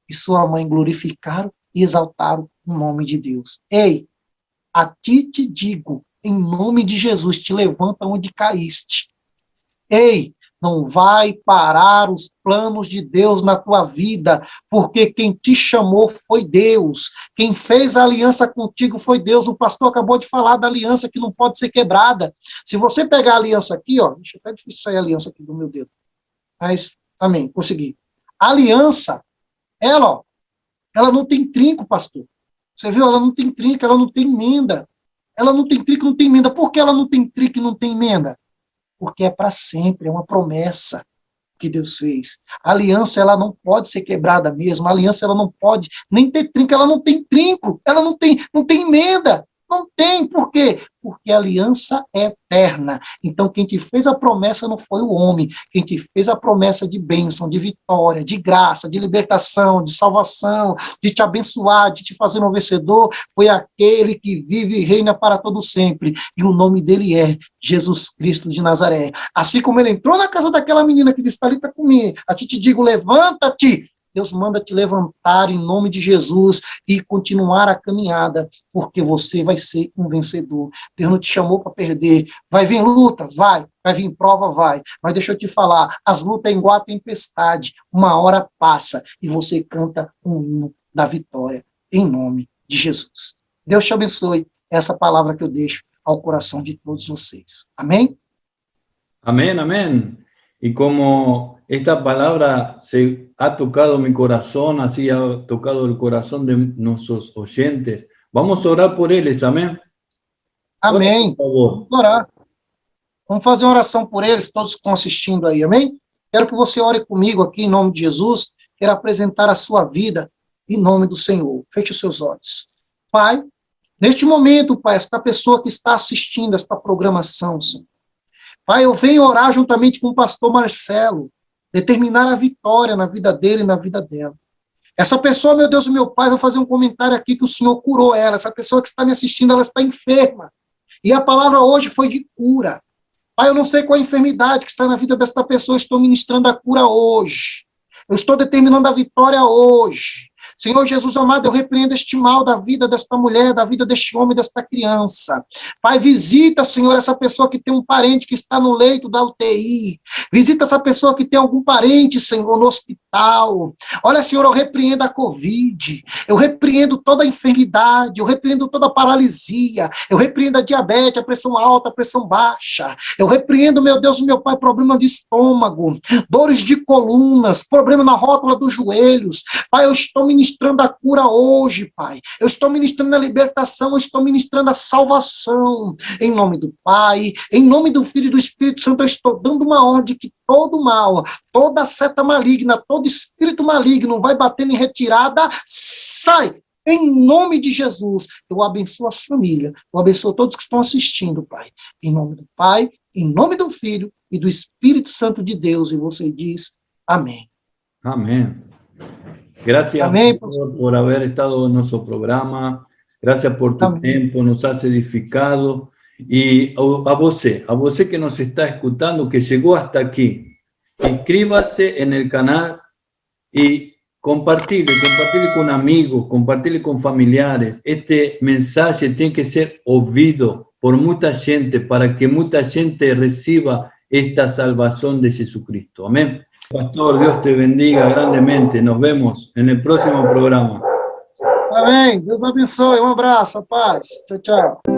e sua mãe glorificaram e exaltaram o nome de Deus. Ei, a ti te digo, em nome de Jesus, te levanta onde caíste. Ei, não vai parar os planos de Deus na tua vida, porque quem te chamou foi Deus. Quem fez a aliança contigo foi Deus. O pastor acabou de falar da aliança que não pode ser quebrada. Se você pegar a aliança aqui, ó, deixa até difícil sair a aliança aqui do meu dedo. Mas, amém, consegui. A aliança, ela, ó, ela não tem trinco, pastor. Você viu? Ela não tem trinco, ela não tem emenda. Ela não tem trinco, não tem emenda. Por que ela não tem trinco e não tem emenda? Porque é para sempre, é uma promessa que Deus fez. A aliança, ela não pode ser quebrada mesmo. A aliança, ela não pode nem ter trinco, ela não tem trinco, ela não tem emenda. Não tem, por quê? Porque a aliança é eterna. Então, quem te fez a promessa não foi o homem. Quem te fez a promessa de bênção, de vitória, de graça, de libertação, de salvação, de te abençoar, de te fazer um vencedor, foi aquele que vive e reina para todo sempre. E o nome dele é Jesus Cristo de Nazaré. Assim como ele entrou na casa daquela menina que disse, Talita cumi, a ti te digo, levanta-te. Deus manda te levantar em nome de Jesus e continuar a caminhada, porque você vai ser um vencedor. Deus não te chamou para perder. Vai vir lutas? Vai vir prova? Vai. Mas deixa eu te falar, as lutas é igual a tempestade. Uma hora passa e você canta um hino da vitória em nome de Jesus. Deus te abençoe. Essa palavra que eu deixo ao coração de todos vocês. Amém? Amén, amén. Y como esta palabra se ha tocado mi corazón, así ha tocado el corazón de nuestros oyentes, vamos a orar por ellos, amén. Amém. Por favor. Vamos orar. Vamos fazer uma oração por eles, todos que estão assistindo aí, amém? Quero que você ore comigo aqui em nome de Jesus. Quero apresentar a sua vida em nome do Senhor. Feche os seus olhos. Pai, neste momento, Pai, esta pessoa que está assistindo esta programação, Senhor. Pai, eu venho orar juntamente com o pastor Marcelo, determinar a vitória na vida dele e na vida dela. Essa pessoa, meu Deus, meu Pai, vou fazer um comentário aqui que o Senhor curou ela. Essa pessoa que está me assistindo, ela está enferma. E a palavra hoje foi de cura. Pai, eu não sei qual a enfermidade que está na vida desta pessoa, eu estou ministrando a cura hoje. Eu estou determinando a vitória hoje. Senhor Jesus amado, eu repreendo este mal da vida desta mulher, da vida deste homem, desta criança. Pai, visita, Senhor, essa pessoa que tem um parente que está no leito da UTI. Visita essa pessoa que tem algum parente, Senhor, no hospital. Olha, Senhor, eu repreendo a Covid. Eu repreendo toda a enfermidade. Eu repreendo toda a paralisia. Eu repreendo a diabetes, a pressão alta, a pressão baixa. Eu repreendo, meu Deus, meu Pai, problema de estômago, dores de colunas, problema na rótula dos joelhos. Pai, eu estou ministrando a cura hoje, Pai. Eu estou ministrando a libertação, eu estou ministrando a salvação. Em nome do Pai, em nome do Filho e do Espírito Santo, eu estou dando uma ordem que todo mal, toda seta maligna, todo espírito maligno vai batendo em retirada, sai Em nome de Jesus, eu abençoo as famílias, eu abençoo todos que estão assistindo, Pai. Em nome do Pai, em nome do Filho e do Espírito Santo de Deus. E você diz, amém. Amén. Gracias, Amém. por haber estado en nuestro programa. Gracias por tu Amém. tiempo, nos has edificado. Y a você que nos está escuchando, que llegó hasta aquí, inscríbase en el canal y compartirle con amigos, compartirle con familiares. Este mensaje tiene que ser oído por mucha gente para que mucha gente reciba esta salvación de Jesucristo. Amén. Pastor, Dios te bendiga grandemente. Nos vemos en el próximo programa. Amém. Deus abençoe. Um abraço, a paz. Tchau, tchau.